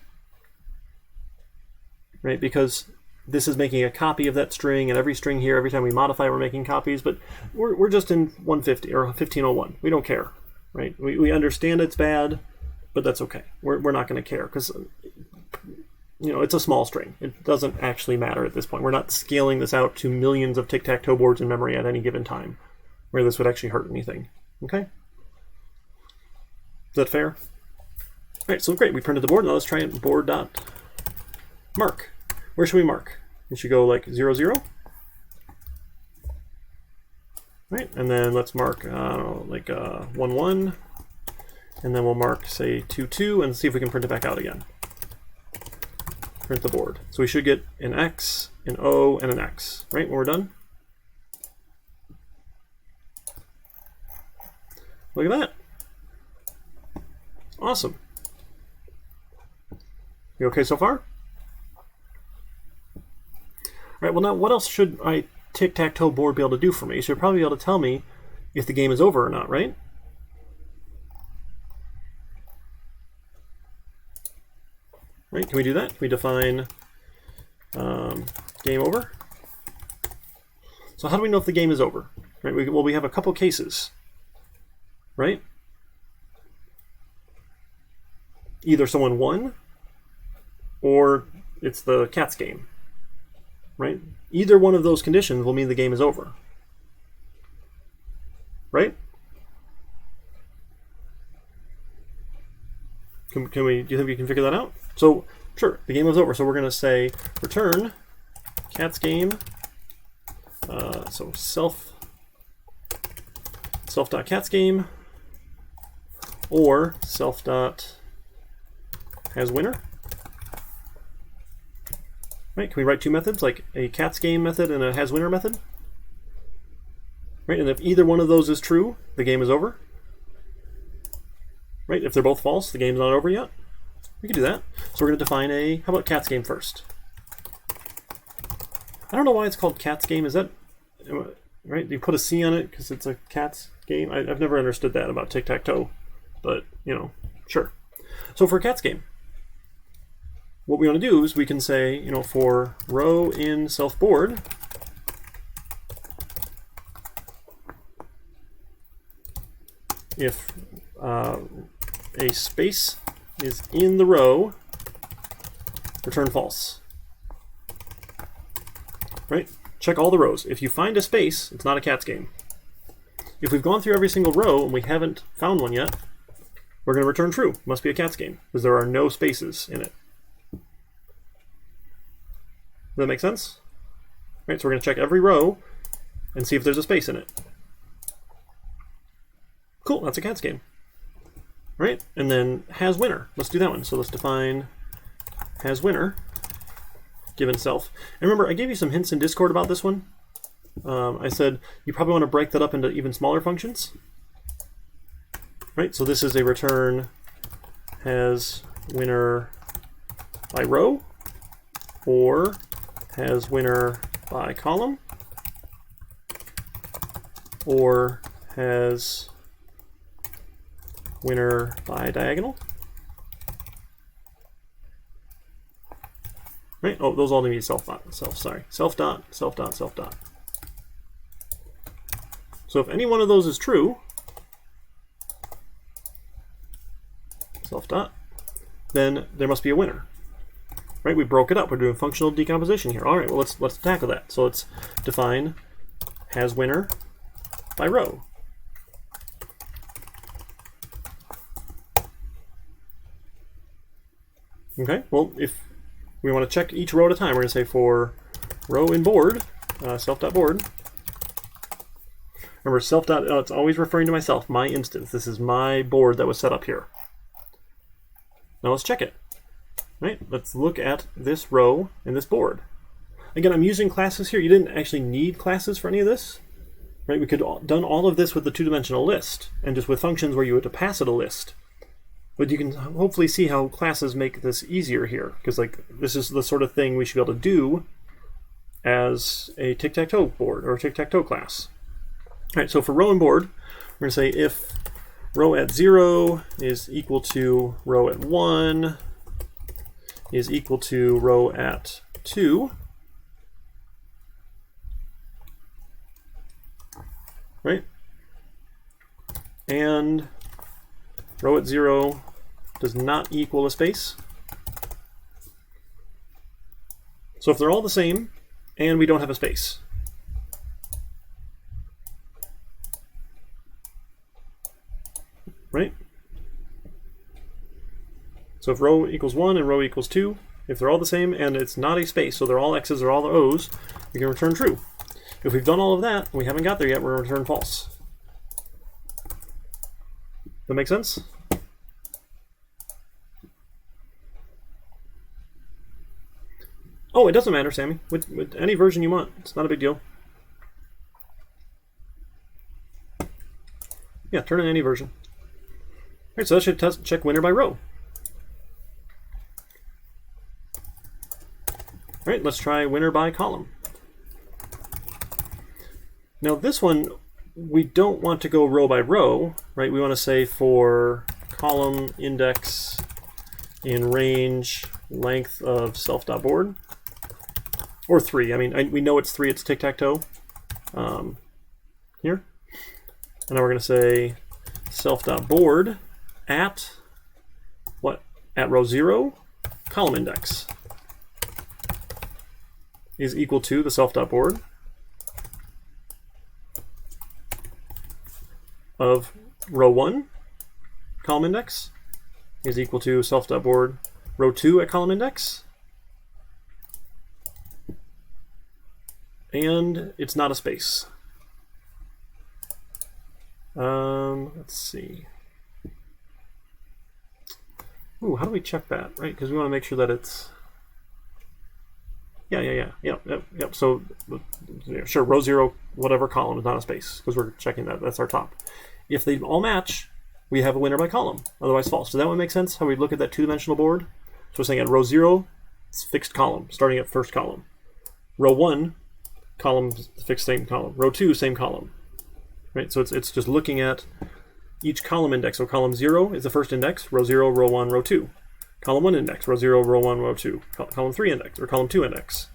right? Because this is making a copy of that string, and every string here, every time we modify, we're making copies. But we're just in 150 or 1501. We don't care, right? We understand it's bad, but that's okay. We're not going to care because it's a small string. It doesn't actually matter at this point. We're not scaling this out to millions of tic-tac-toe boards in memory at any given time, where this would actually hurt anything. Okay? Is that fair? All right, so great. We printed the board. Now let's try it. Board.mark. Where should we mark? We should go like 0, 0. Right, and then let's mark like 1, 1. And then we'll mark, say, 2, 2, and see if we can print it back out again. Print the board. So we should get an X, an O, and an X, right, when we're done? Look at that. Awesome. You okay so far? All right, well now what else should my tic-tac-toe board be able to do for me? It should probably be able to tell me if the game is over or not, right? Right, can we do that? Can we define game over? So how do we know if the game is over? Right, we have a couple cases, right? Either someone won or it's the cat's game, right? Either one of those conditions will mean the game is over, right? Do you think we can figure that out? So sure, the game is over. So we're going to say return cat's game. So self.cat's game or self.hasWinner. Right? Can we write 2 methods, like a cat's game method and a hasWinner method? Right? And if either one of those is true, the game is over. Right? If they're both false, the game's not over yet. We can do that. So we're going to define how about cat's game first? I don't know why it's called cat's game. Is that, right? You put a C on it because it's a cat's game? I've never understood that about tic-tac-toe, but, sure. So for a cat's game, what we want to do is we can say, for row in self board, if a space is in the row, return false. Right? Check all the rows. If you find a space, it's not a cat's game. If we've gone through every single row and we haven't found one yet, we're going to return true. It must be a cat's game because there are no spaces in it. Does that make sense? Right, so we're going to check every row and see if there's a space in it. Cool, that's a cats game. Right, and then has winner. Let's do that one. So let's define has winner given self. And remember, I gave you some hints in Discord about this one. I said you probably want to break that up into even smaller functions. Right, so this is a return has winner by row, or has winner by column, or has winner by diagonal. Right? Oh, those all need to be self dot. Self dot, self dot, self dot. So if any one of those is true, self dot, then there must be a winner. Right? We broke it up. We're doing functional decomposition here. All right. Well, let's tackle that. So let's define has winner by row. Okay. Well, if we want to check each row at a time, we're going to say for row in board, self.board. Remember, self. It's always referring to myself, my instance. This is my board that was set up here. Now let's check it. Right? Let's look at this row in this board. Again, I'm using classes here. You didn't actually need classes for any of this. Right? We could have done all of this with the two-dimensional list and just with functions where you had to pass it a list. But you can hopefully see how classes make this easier here, because like this is the sort of thing we should be able to do as a tic-tac-toe board or a tic-tac-toe class. All right, so for row and board, we're going to say if row at 0 is equal to row at 1 is equal to row at 2, right? And row at 0 does not equal a space. So if they're all the same and we don't have a space, right? So if row equals 1 and row equals 2, if they're all the same and it's not a space, so they're all X's or all the O's, we can return true. If we've done all of that and we haven't got there yet, we're going to return false. That make sense? Oh, it doesn't matter, Sammy. With any version you want. It's not a big deal. Yeah, turn in any version. All right, so that should check winner by row. All right, let's try winner by column. Now this one, we don't want to go row by row, right? We want to say for column index in range length of self.board, or 3. I mean, we know it's 3, it's tic-tac-toe here. And now we're going to say self.board at what? At row 0, column index is equal to the self.board of row 1, column index is equal to self.board row 2 at column index. And it's not a space. Let's see. Ooh, how do we check that, right? Because we want to make sure that it's... Yep. So, sure, row 0, whatever column is not a space, because we're checking that. That's our top. If they all match, we have a winner by column. Otherwise, false. Does that one make sense? How we look at that two-dimensional board? So we're saying at row 0, it's fixed column, starting at first column. Row 1, column fixed same column. Row 2, same column. Right. So it's just looking at each column index. So column 0 is the first index. Row 0, row 1, row 2. Column 1 index, row 0, row 1, row 2. Column 3 index, or column 2 index.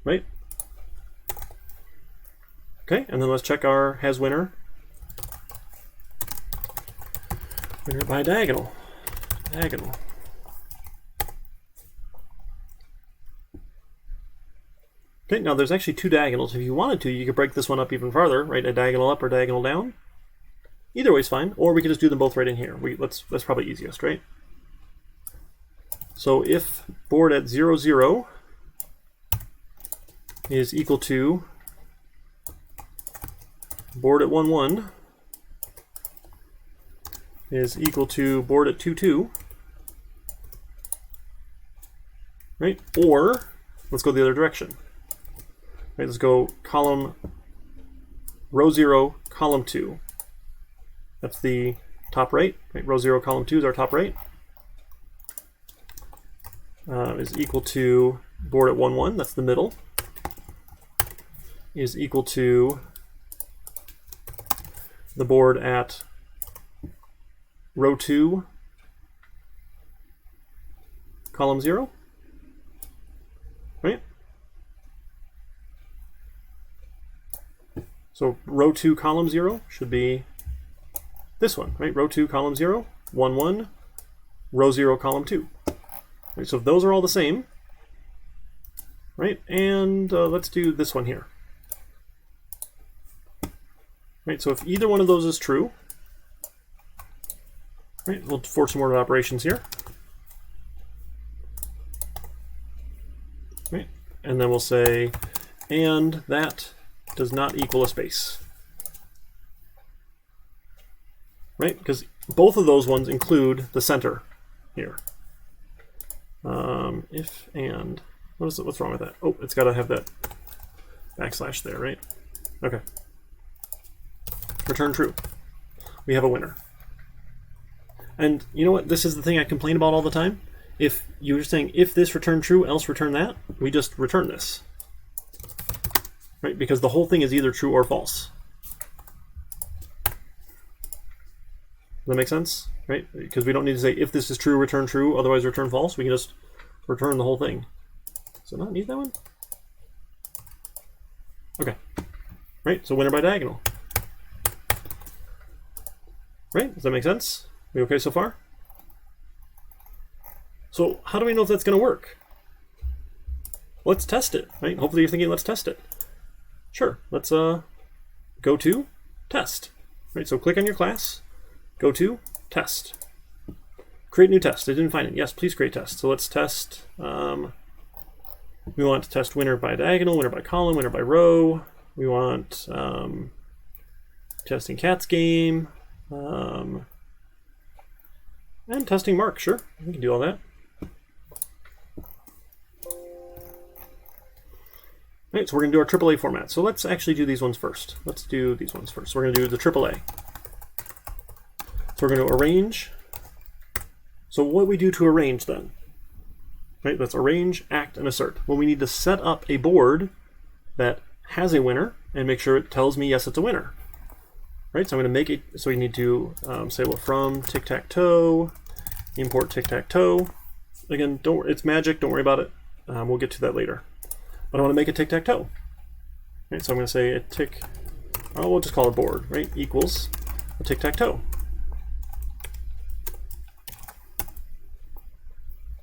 Right? Okay, and then let's check our has winner. Winner by diagonal. Diagonal. Okay, now there's actually 2 diagonals. If you wanted to, you could break this one up even farther, right? A diagonal up or diagonal down. Either way is fine, or we could just do them both right in here. That's probably easiest, right? So if board at 0, 0 is equal to board at 1, 1 is equal to board at 2, 2. Right? Or let's go the other direction. Right, let's go column row 0, column 2. That's the top right. Right? Row 0, column 2 is our top right. Is equal to board at 1, 1. That's the middle. Is equal to the board at row 2, column 0. Right? So row 2, column 0 should be this one, right? Row 2, column 0, 1, 1, row 0, column 2. Right, so if those are all the same, right? And let's do this one here. Right, so if either one of those is true, right, we'll force some ordered operations here. Right, and then we'll say, and that does not equal a space. Right, because both of those ones include the center here. If and what's wrong with that? Oh, it's got to have that backslash there, right? Okay. Return true. We have a winner. And you know what? This is the thing I complain about all the time. If you're saying if this return true, else return that, we just return this. Right? Because the whole thing is either true or false. Does that make sense? Right? Because we don't need to say if this is true, return true, otherwise return false. We can just return the whole thing. Does it not need that one? Okay. Right? So winner by diagonal. Right? Does that make sense? We okay so far? So how do we know if that's going to work? Let's test it, right? Hopefully you're thinking, let's test it. Sure. Let's go to test. Right? So click on your class, go to test. Create new test. I didn't find it. Yes, please create test. So let's test. We want to test winner by diagonal, winner by column, winner by row. We want testing cat's game. And testing mark, sure. We can do all that. Right, so we're going to do our AAA format. So let's actually do these ones first. Let's do these ones first. So we're going to do the AAA. So we're going to arrange. So what we do to arrange then? Right, that's arrange, act, and assert. Well, we need to set up a board that has a winner and make sure it tells me, yes, it's a winner. Right, so I'm going to make it, so we need to say, well, from Tic-Tac-Toe, import Tic-Tac-Toe. Again, it's magic, don't worry about it. We'll get to that later. But I want to make a Tic-Tac-Toe. Right, so I'm going to say a we'll just call it board, right, equals a Tic-Tac-Toe.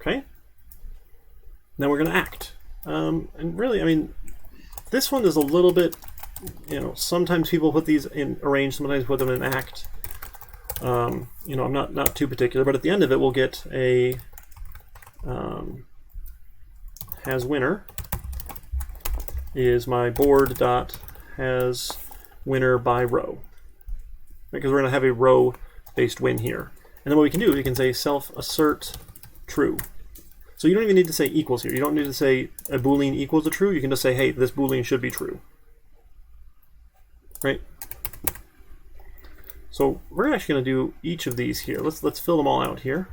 Okay. Then we're going to act. And really, I mean, this one is a little bit, sometimes people put these in arrange, sometimes put them in act. I'm not too particular, but at the end of it, we'll get a has winner is my board dot has winner by row, because we're going to have a row based win here. And then what we can do, we can say self assert true. So you don't even need to say equals here. You don't need to say a Boolean equals a true. You can just say, hey, this Boolean should be true. Right? So we're actually going to do each of these here. Let's fill them all out here.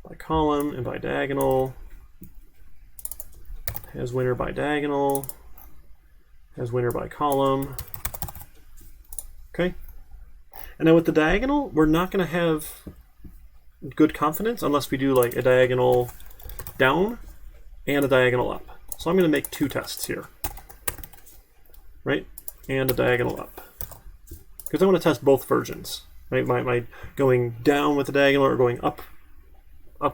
By column and by diagonal. Has winner by diagonal. Has winner by column. Okay. And now with the diagonal, we're not going to have good confidence unless we do like a diagonal down and a diagonal up. So I'm going to make two tests here. Right? And a diagonal up. Because I want to test both versions. Right? My going down with the diagonal or going up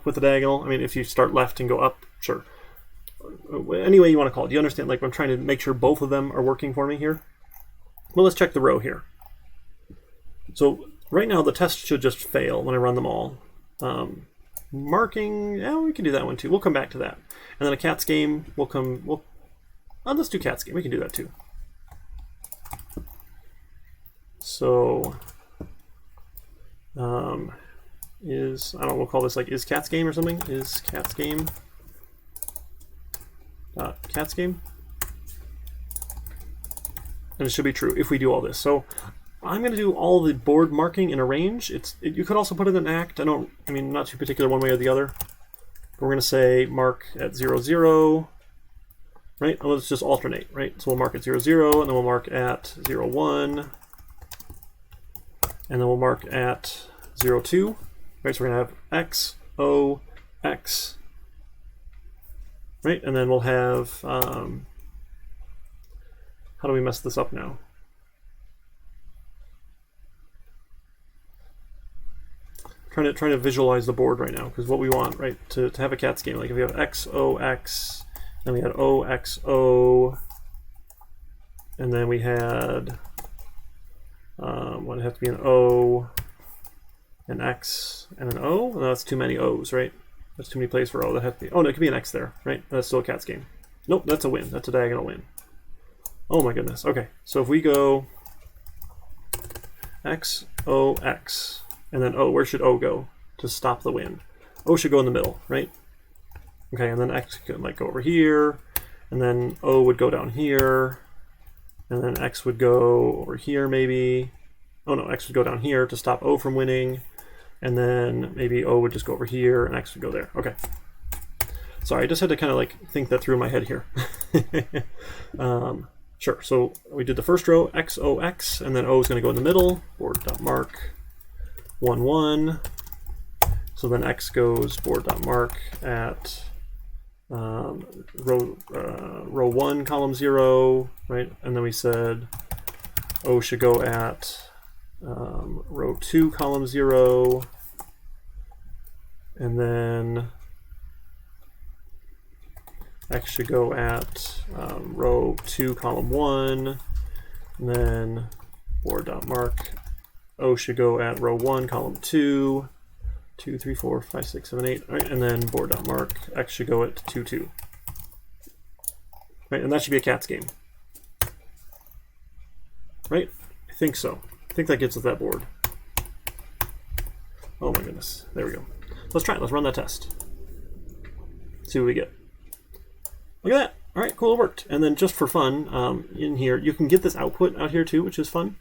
with the diagonal. I mean, if you start left and go up, sure. Any way you want to call it. Do you understand? Like, I'm trying to make sure both of them are working for me here. Well, let's check the row here. So right now the test should just fail when I run them all. Marking, we can do that one too. We'll come back to that. And then a cat's game, let's do cats game. We can do that too. So is, I don't know, we'll call this like is cats game or something. Is cats game dot cats game. And it should be true if we do all this. So I'm going to do all the board marking in a range. You could also put it in act. I mean, not too particular one way or the other. But we're going to say mark at 0, 0, right? And let's just alternate, right? So we'll mark at 0, 0, and then we'll mark at 0, 1, and then we'll mark at 0, 2, right? So we're going to have X, O, X, right? And then we'll have, how do we mess this up now? Trying to visualize the board right now, because what we want, right, to have a cats game, like if we have X, O, X, then we had O, X, O, and then we had, would have to be an O, an X, and an O? No, that's too many O's, right? That's too many plays for O. That has to be, oh no, it could be an X there, right? That's still a cats game. Nope, that's a win. That's a diagonal win. Oh my goodness. Okay, so if we go X, O, X, and then O, where should O go to stop the win? O should go in the middle, right? Okay, and then X might go over here, and then O would go down here, and then X would go over here maybe. Oh no, X would go down here to stop O from winning, and then maybe O would just go over here, and X would go there. Okay. Sorry, I just had to kind of like think that through in my head here. Sure, so we did the first row, X, O, X, and then O is going to go in the middle, board.mark 1, 1. So then X goes board.mark at row 1, column 0, right? And then we said O should go at row 2, column 0, and then X should go at row 2, column 1, and then board.mark O should go at row 1, column 2, 2, 3, 4, 5, 6, 7, 8, right? And then board.mark X should go at 2, 2. Right, and that should be a cats game. Right? I think so. I think that gets us that board. Oh my goodness. There we go. Let's try it. Let's run that test. See what we get. Look at that. All right, cool, it worked. And then just for fun, in here, you can get this output out here too, which is fun.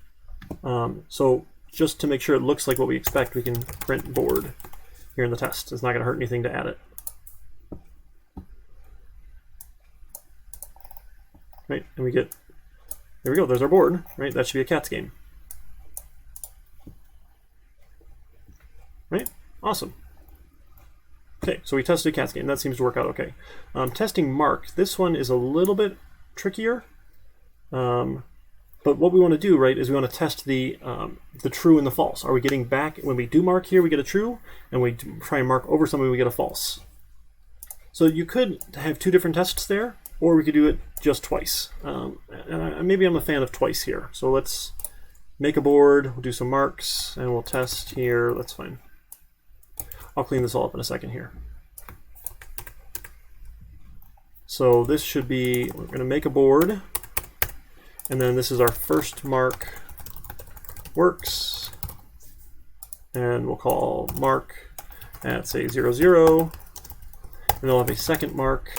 So just to make sure it looks like what we expect, we can print board here in the test. It's not going to hurt anything to add it. Right, and we get, there we go, there's our board, right? That should be a cats game. Right, awesome. Okay, so we tested a cats game. That seems to work out okay. Testing mark, this one is a little bit trickier. But what we want to do, right, is we want to test the true and the false. Are we getting back, when we do mark here, we get a true, and we try and mark over something, we get a false. So you could have two different tests there, or we could do it just twice. And maybe I'm a fan of twice here. So let's make a board, we'll do some marks, and we'll test here. That's fine. I'll clean this all up in a second here. So this should be, we're going to make a board. And then this is our first mark works, and we'll call mark at say 0, 0, and then we'll have a second mark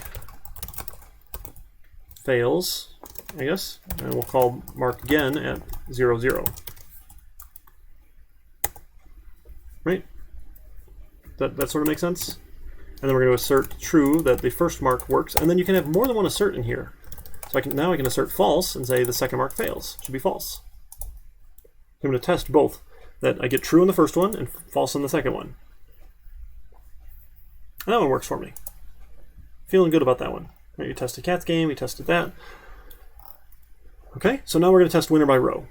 fails, I guess, and we'll call mark again at 0, 0. Right? That sort of makes sense? And then we're going to assert true that the first mark works, and then you can have more than one assert in here. So now I can assert false and say the second mark fails. It should be false. I'm going to test both, that I get true in the first one and false in the second one. And that one works for me. Feeling good about that one. Right, you tested cats game, we tested that. Okay, so now we're going to test winner by row.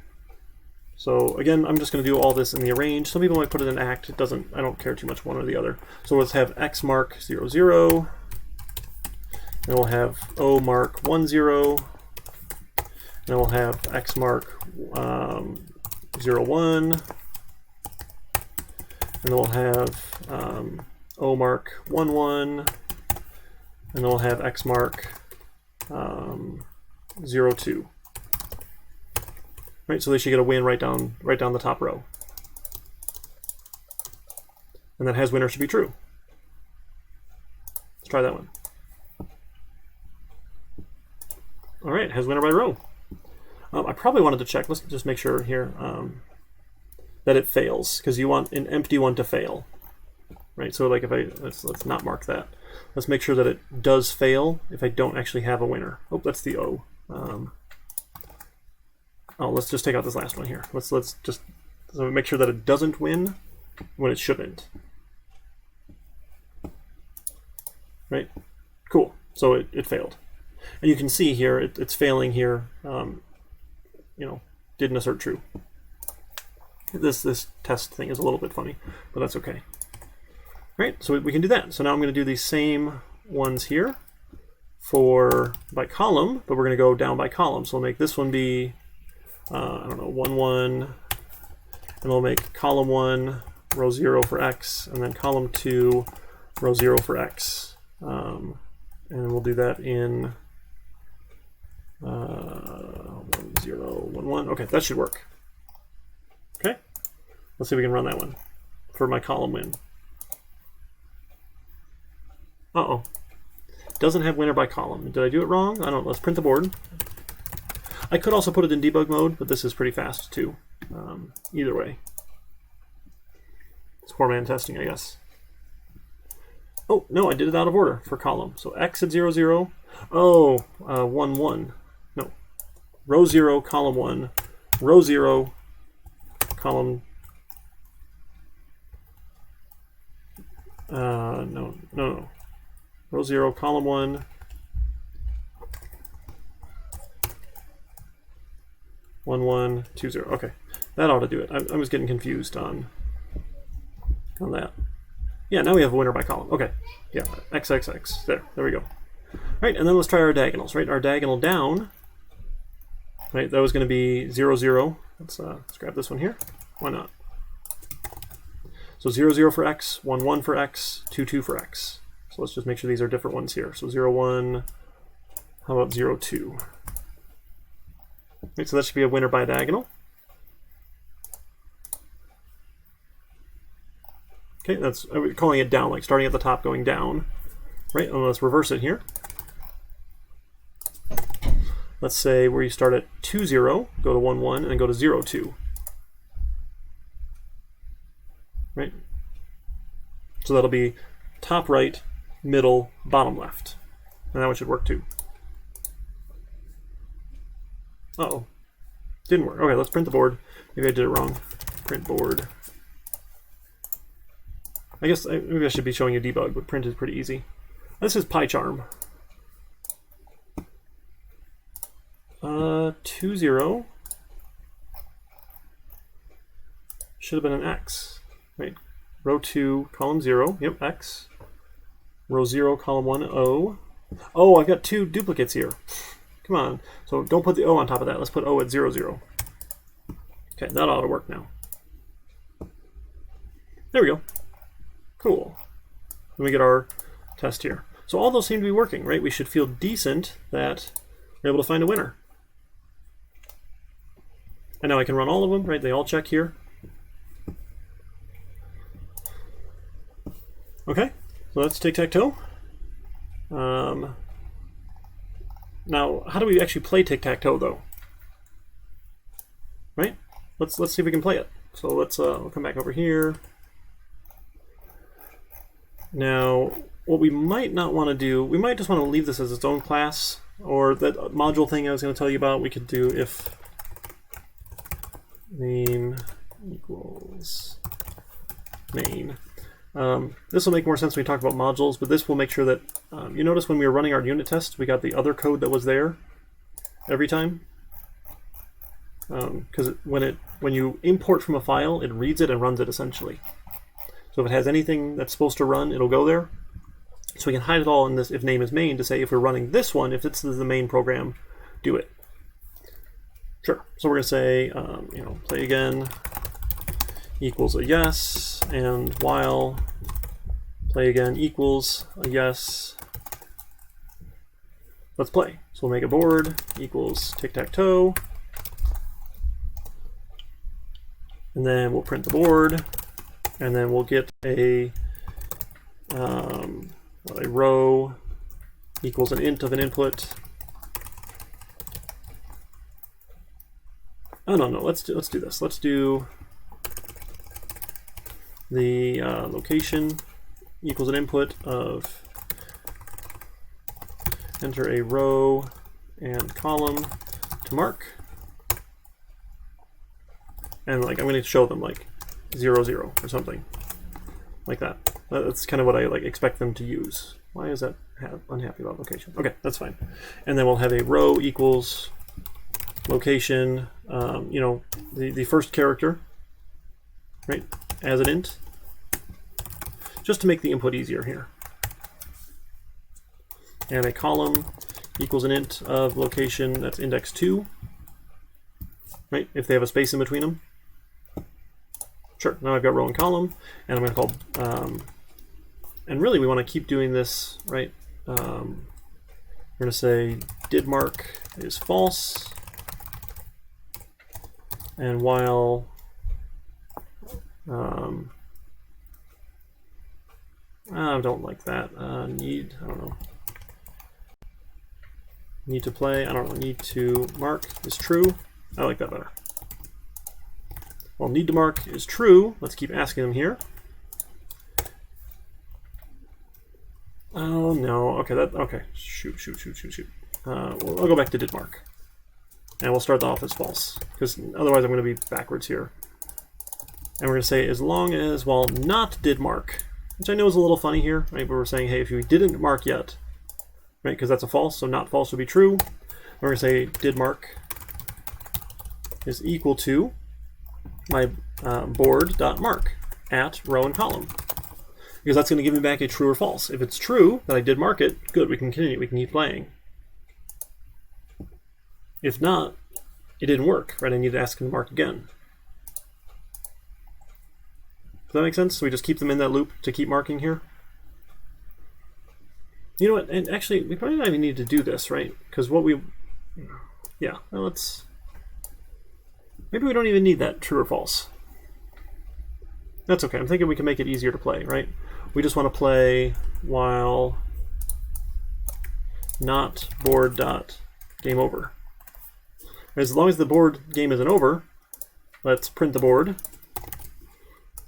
So again, I'm just going to do all this in the arrange. Some people might put it in act. It doesn't, I don't care too much one or the other. So let's have X mark 0, 0. Then we'll have O mark 1, 0. Then we'll have X mark 0, 1. And then we'll have O mark 1, 1. And then we'll have X mark 0, 2. Right, so they should get a win right down the top row. And then has winner should be true. Let's try that one. All right, has winner by row. I probably wanted to check, let's just make sure here, that it fails, because you want an empty one to fail. Right, so like if let's not mark that. Let's make sure that it does fail if I don't actually have a winner. Oh, that's the O. Let's just take out this last one here. Let's just make sure that it doesn't win when it shouldn't. Right? Cool. So it failed. And you can see here it's failing here. Didn't assert true. This test thing is a little bit funny, but that's okay. Right? So we can do that. So now I'm going to do these same ones here by column, but we're going to go down by column. So we'll make this one be I don't know, 1, 1, and we'll make column 1, row 0 for x, and then column 2, row 0 for x. And we'll do that in 1, 0, 1, 1. Okay, that should work. Okay, let's see if we can run that one for my column win. Uh-oh. Doesn't have winner by column. Did I do it wrong? I don't know. Let's print the board. I could also put it in debug mode, but this is pretty fast too. Either way. It's poor man testing, I guess. Oh, no, I did it out of order for column. So x at 0, 0. Oh, 1, 1. No. Row 0, column 1. Row 0, column... No. Row 0, column 1. 1, 1, 2, 0. Okay, that ought to do it. I was getting confused on that. Yeah, now we have a winner by column. Okay, yeah, x, x, x. There we go. All right, and then let's try our diagonals. Right, our diagonal down. Right, that was going to be 0, 0. Let's grab this one here. Why not? So 0, 0 for x, 1, 1 for x, 2, 2 for x. So let's just make sure these are different ones here. So 0, 1. How about 0, 2? Right, so that should be a winner by diagonal. Okay, we're calling it down, like starting at the top, going down. Right, and let's reverse it here. Let's say where you start at 2, 0, go to 1, 1, and then go to 0, 2. Right? So that'll be top right, middle, bottom left. And that one should work too. Uh-oh. Didn't work. Okay, let's print the board. Maybe I did it wrong. Print board. I guess maybe I should be showing you debug, but print is pretty easy. This is PyCharm. 2, 0. Should have been an X. Right. Row 2, column 0. Yep, X. Row 0, column 1, O. Oh, I've got 2 duplicates here. Come on. So don't put the O on top of that. Let's put O at 0, 0. Okay, that ought to work now. There we go. Cool. Let me get our test here. So all those seem to be working, right? We should feel decent that we're able to find a winner. And now I can run all of them, right? They all check here. Okay, so that's Tic-Tac-Toe. Now, how do we actually play Tic-Tac-Toe, though? Right? Let's see if we can play it. So let's we'll come back over here. Now, what we might not want to do, we might just want to leave this as its own class, or that module thing I was going to tell you about. We could do if name equals main. This will make more sense when we talk about modules, but this will make sure that you notice when we were running our unit test, we got the other code that was there every time. Because when you import from a file, it reads it and runs it essentially. So if it has anything that's supposed to run, it'll go there. So we can hide it all in this if name is main to say if we're running this one, if it's the main program, do it. Sure. So we're going to say, play again equals a yes, and while play again equals a yes, let's play. So we'll make a board equals tic-tac-toe. And then we'll print the board. And then we'll get a row equals an int of an input. Oh no, let's do this. Let's do the location equals an input of enter a row and column to mark. And like I'm going to show them like 0, 0 or something like that. That's kind of what I like expect them to use. Why is that unhappy about location? Okay, that's fine. And then we'll have a row equals location, you know, the first character, right, as an int, just to make the input easier here. And a column equals an int of location that's index 2, right, if they have a space in between them. Sure, now I've got row and column, and I'm going to call, and really we want to keep doing this, right? We're going to say did mark is false, and while I don't like that. I don't know. Need to play, I don't know, need to mark is true. I like that better. Well, need to mark is true. Let's keep asking them here. Oh no, okay, okay. Shoot. I'll go back to did mark. And we'll start that off as false, because otherwise I'm going to be backwards here. And we're going to say as long as while not did mark, which I know is a little funny here, right? But we're saying, hey, if you didn't mark yet, right? Because that's a false, so not false would be true. We're going to say did mark is equal to my board.mark at row and column, because that's going to give me back a true or false. If it's true that I did mark it, good, we can continue, we can keep playing. If not, it didn't work, right? I need to ask him to mark again. Does that make sense? So we just keep them in that loop to keep marking here. You know what? And actually, we probably don't even need to do this, right? Because what we, yeah, well, let's. Maybe we don't even need that true or false. That's okay. I'm thinking we can make it easier to play, right? We just want to play while not board dot game over. As long as the board game isn't over, let's print the board,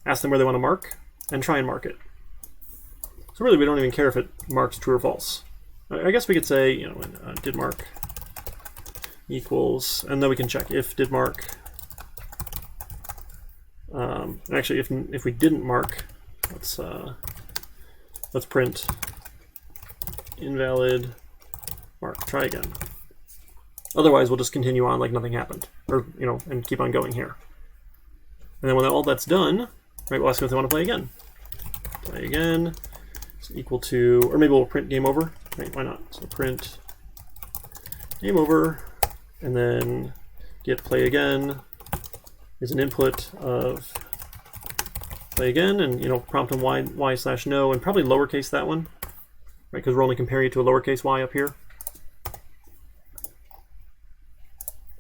ask them where they want to mark, and try and mark it. So really, we don't even care if it marks true or false. I guess we could say, you know, did mark equals, and then we can check if did mark. Actually, if we didn't mark, let's print invalid mark. Try again. Otherwise, we'll just continue on like nothing happened, or you know, and keep on going here. And then when all that's done, right, we'll ask them if they want to play again. Play again. It's equal to, or maybe we'll print game over. Right? Why not? So print game over, and then get play again is an input of play again, and you know, prompt them y/no, and probably lowercase that one, right? Because we're only comparing it to a lowercase y up here.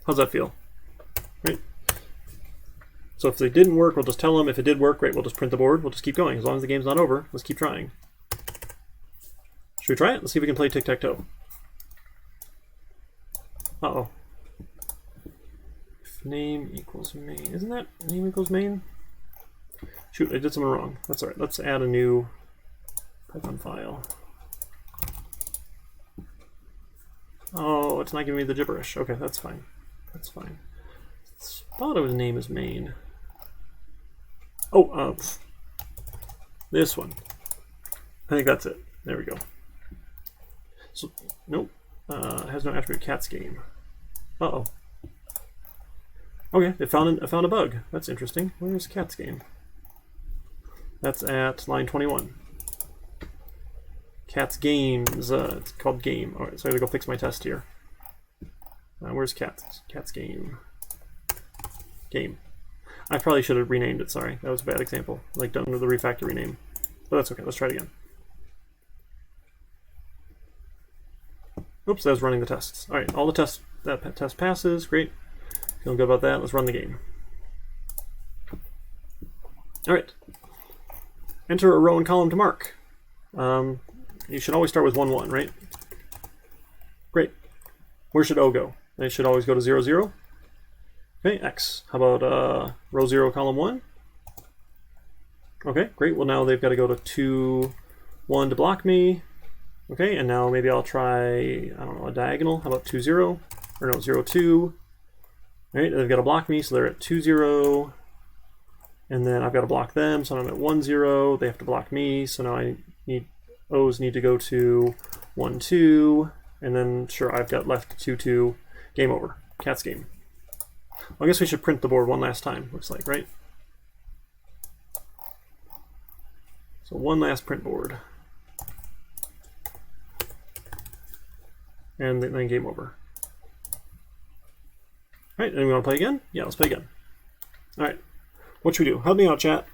How's that feel? Right? So if they didn't work, we'll just tell them. If it did work, great, we'll just print the board. We'll just keep going. As long as the game's not over, let's keep trying. Should we try it? Let's see if we can play tic-tac-toe. Uh-oh. If name equals main. Isn't that name equals main? Shoot, I did something wrong. That's all right. Let's add a new Python file. Oh, it's not giving me the gibberish. Okay, that's fine. That's fine. I thought it was name is main. Oh, this one. I think that's it. There we go. So, nope. It has no attribute cat's game. Uh-oh. Okay, it found a bug. That's interesting. Where's cat's game? That's at line 21. Cat's games. It's called game. All right, so I gotta go fix my test here. Where's cat's game? Game. I probably should have renamed it. Sorry, that was a bad example. Like done with the refactor rename, but that's okay. Let's try it again. Oops, that was running the tests. All right, all the tests, that test passes. Great. Feeling good about that. Let's run the game. All right. Enter a row and column to mark. You should always start with 1, 1, right? Great. Where should O go? It should always go to 0, 0. Okay, X. How about row 0, column 1? Okay, great. Well, now they've got to go to 2, 1 to block me. Okay, and now maybe I'll try, I don't know, a diagonal. How about 2, 0? Or no, 0, 2. All right, they've got to block me, so they're at 2, 0. And then I've got to block them, so I'm at 1, 0. They have to block me, so now O's need to go to 1, 2. And then, sure, I've got left 2, 2. Game over. Cat's game. Well, I guess we should print the board one last time, looks like, right? So one last print board. And then game over. All right, and we want to play again? Yeah, let's play again. All right, what should we do? Help me out, chat.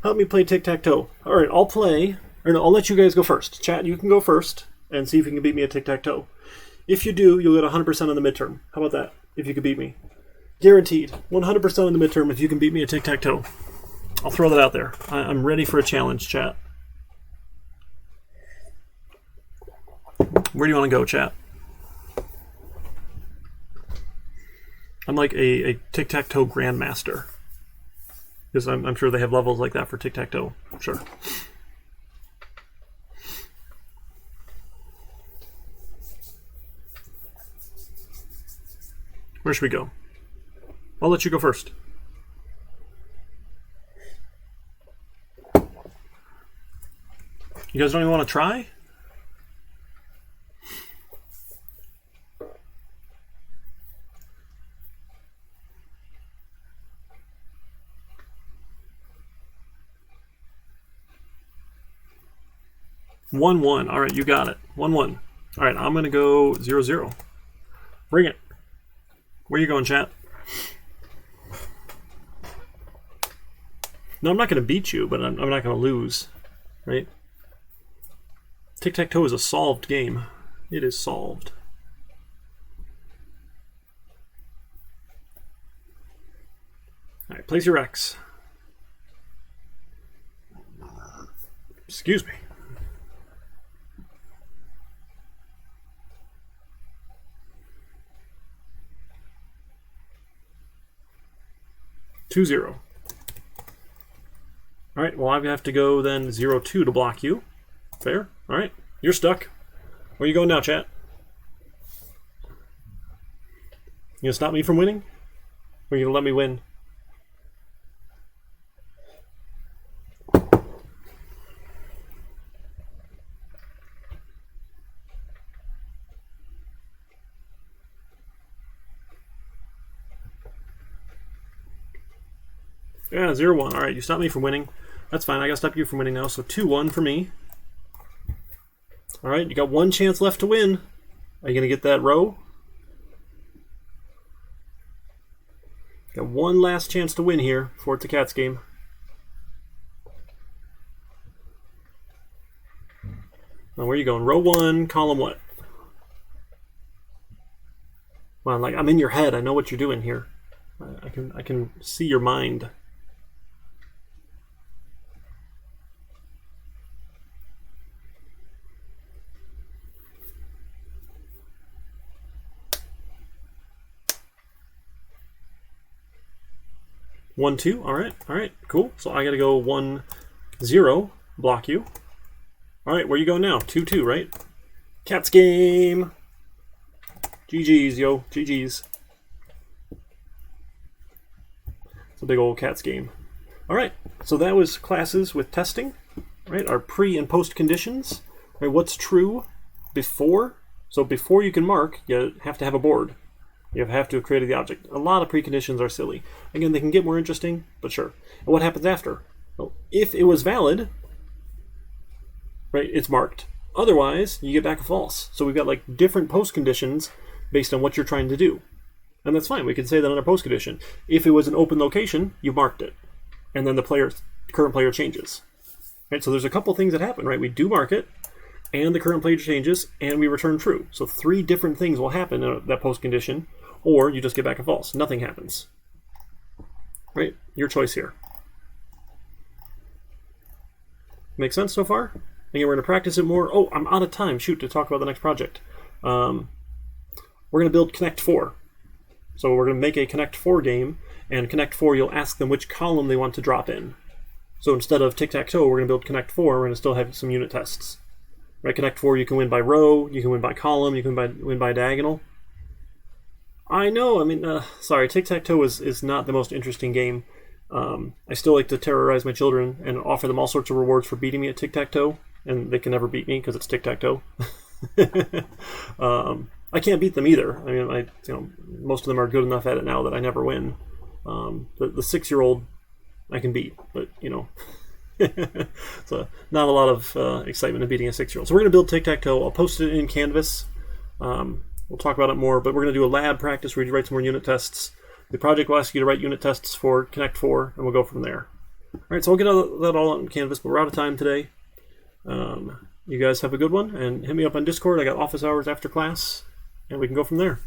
Help me play tic-tac-toe. All right, I'll play, or no, I'll let you guys go first. Chat, you can go first and see if you can beat me at tic-tac-toe. If you do, you'll get 100% on the midterm. How about that, if you can beat me? Guaranteed, 100% on the midterm if you can beat me at tic-tac-toe. I'll throw that out there. I'm ready for a challenge, chat. Where do you want to go, chat? I'm like a tic-tac-toe grandmaster. Because I'm sure they have levels like that for tic-tac-toe. Sure. Where should we go? I'll let you go first. You guys don't even want to try? One, 1. All right, you got it. 1, 1. All right, I'm going to go 0, 0. Bring it. Where you going, chat? No, I'm not going to beat you, but I'm not going to lose, right? Tic-tac-toe is a solved game. It is solved. All right, place your X. Excuse me. Two, 0. All right, well, I have to go then 0, 2 to block you. Fair. All right, you're stuck. Where you going now, chat? You gonna stop me from winning? Or you gonna let me win? Yeah, 0, 1. All right, you stopped me from winning. That's fine. I got to stop you from winning now. So 2, 1 for me. All right, you got one chance left to win. Are you going to get that row? Got one last chance to win here before it's a cat's game. Now, where are you going? Row 1, column what? Well, like, I'm in your head. I know what you're doing here. I can see your mind. One, 2. All right, cool. So I got to go 1, 0, block you. All right, where you going now? 2, 2, right? Cat's game. GG's, yo, GG's. It's a big old cat's game. All right, so that was classes with testing, right? Our pre and post conditions, right? What's true before? So before you can mark, you have to have a board. You have to have created the object. A lot of preconditions are silly. Again, they can get more interesting, but sure. And what happens after? Well, if it was valid, right, it's marked. Otherwise, you get back a false. So we've got like different post conditions based on what you're trying to do. And that's fine. We can say that on a post condition. If it was an open location, you marked it. And then the current player changes. Right? So there's a couple things that happen, right? We do mark it, and the current page changes, and we return true. So 3 different things will happen in that post condition, or you just get back a false. Nothing happens. Right? Your choice here. Make sense so far? Again, we're going to practice it more. Oh, I'm out of time. Shoot, to talk about the next project. We're going to build Connect 4. So we're going to make a Connect 4 game, and Connect 4, you'll ask them which column they want to drop in. So instead of Tic-Tac-Toe, we're going to build Connect 4. We're going to still have some unit tests. Right? Connect 4, you can win by row, you can win by column, you can win by diagonal. I know, I mean, sorry, Tic-Tac-Toe is not the most interesting game. I still like to terrorize my children and offer them all sorts of rewards for beating me at Tic-Tac-Toe, and they can never beat me because it's Tic-Tac-Toe. I can't beat them either. I mean, most of them are good enough at it now that I never win. The 6-year-old I can beat, but so not a lot of excitement in beating a 6-year-old. So we're going to build Tic-Tac-Toe. I'll post it in Canvas. We'll talk about it more, but we're going to do a lab practice where you write some more unit tests. The project will ask you to write unit tests for Connect 4, and we'll go from there. All right, so I'll get that all on Canvas, but we're out of time today. You guys have a good one, and hit me up on Discord. I got office hours after class, and we can go from there.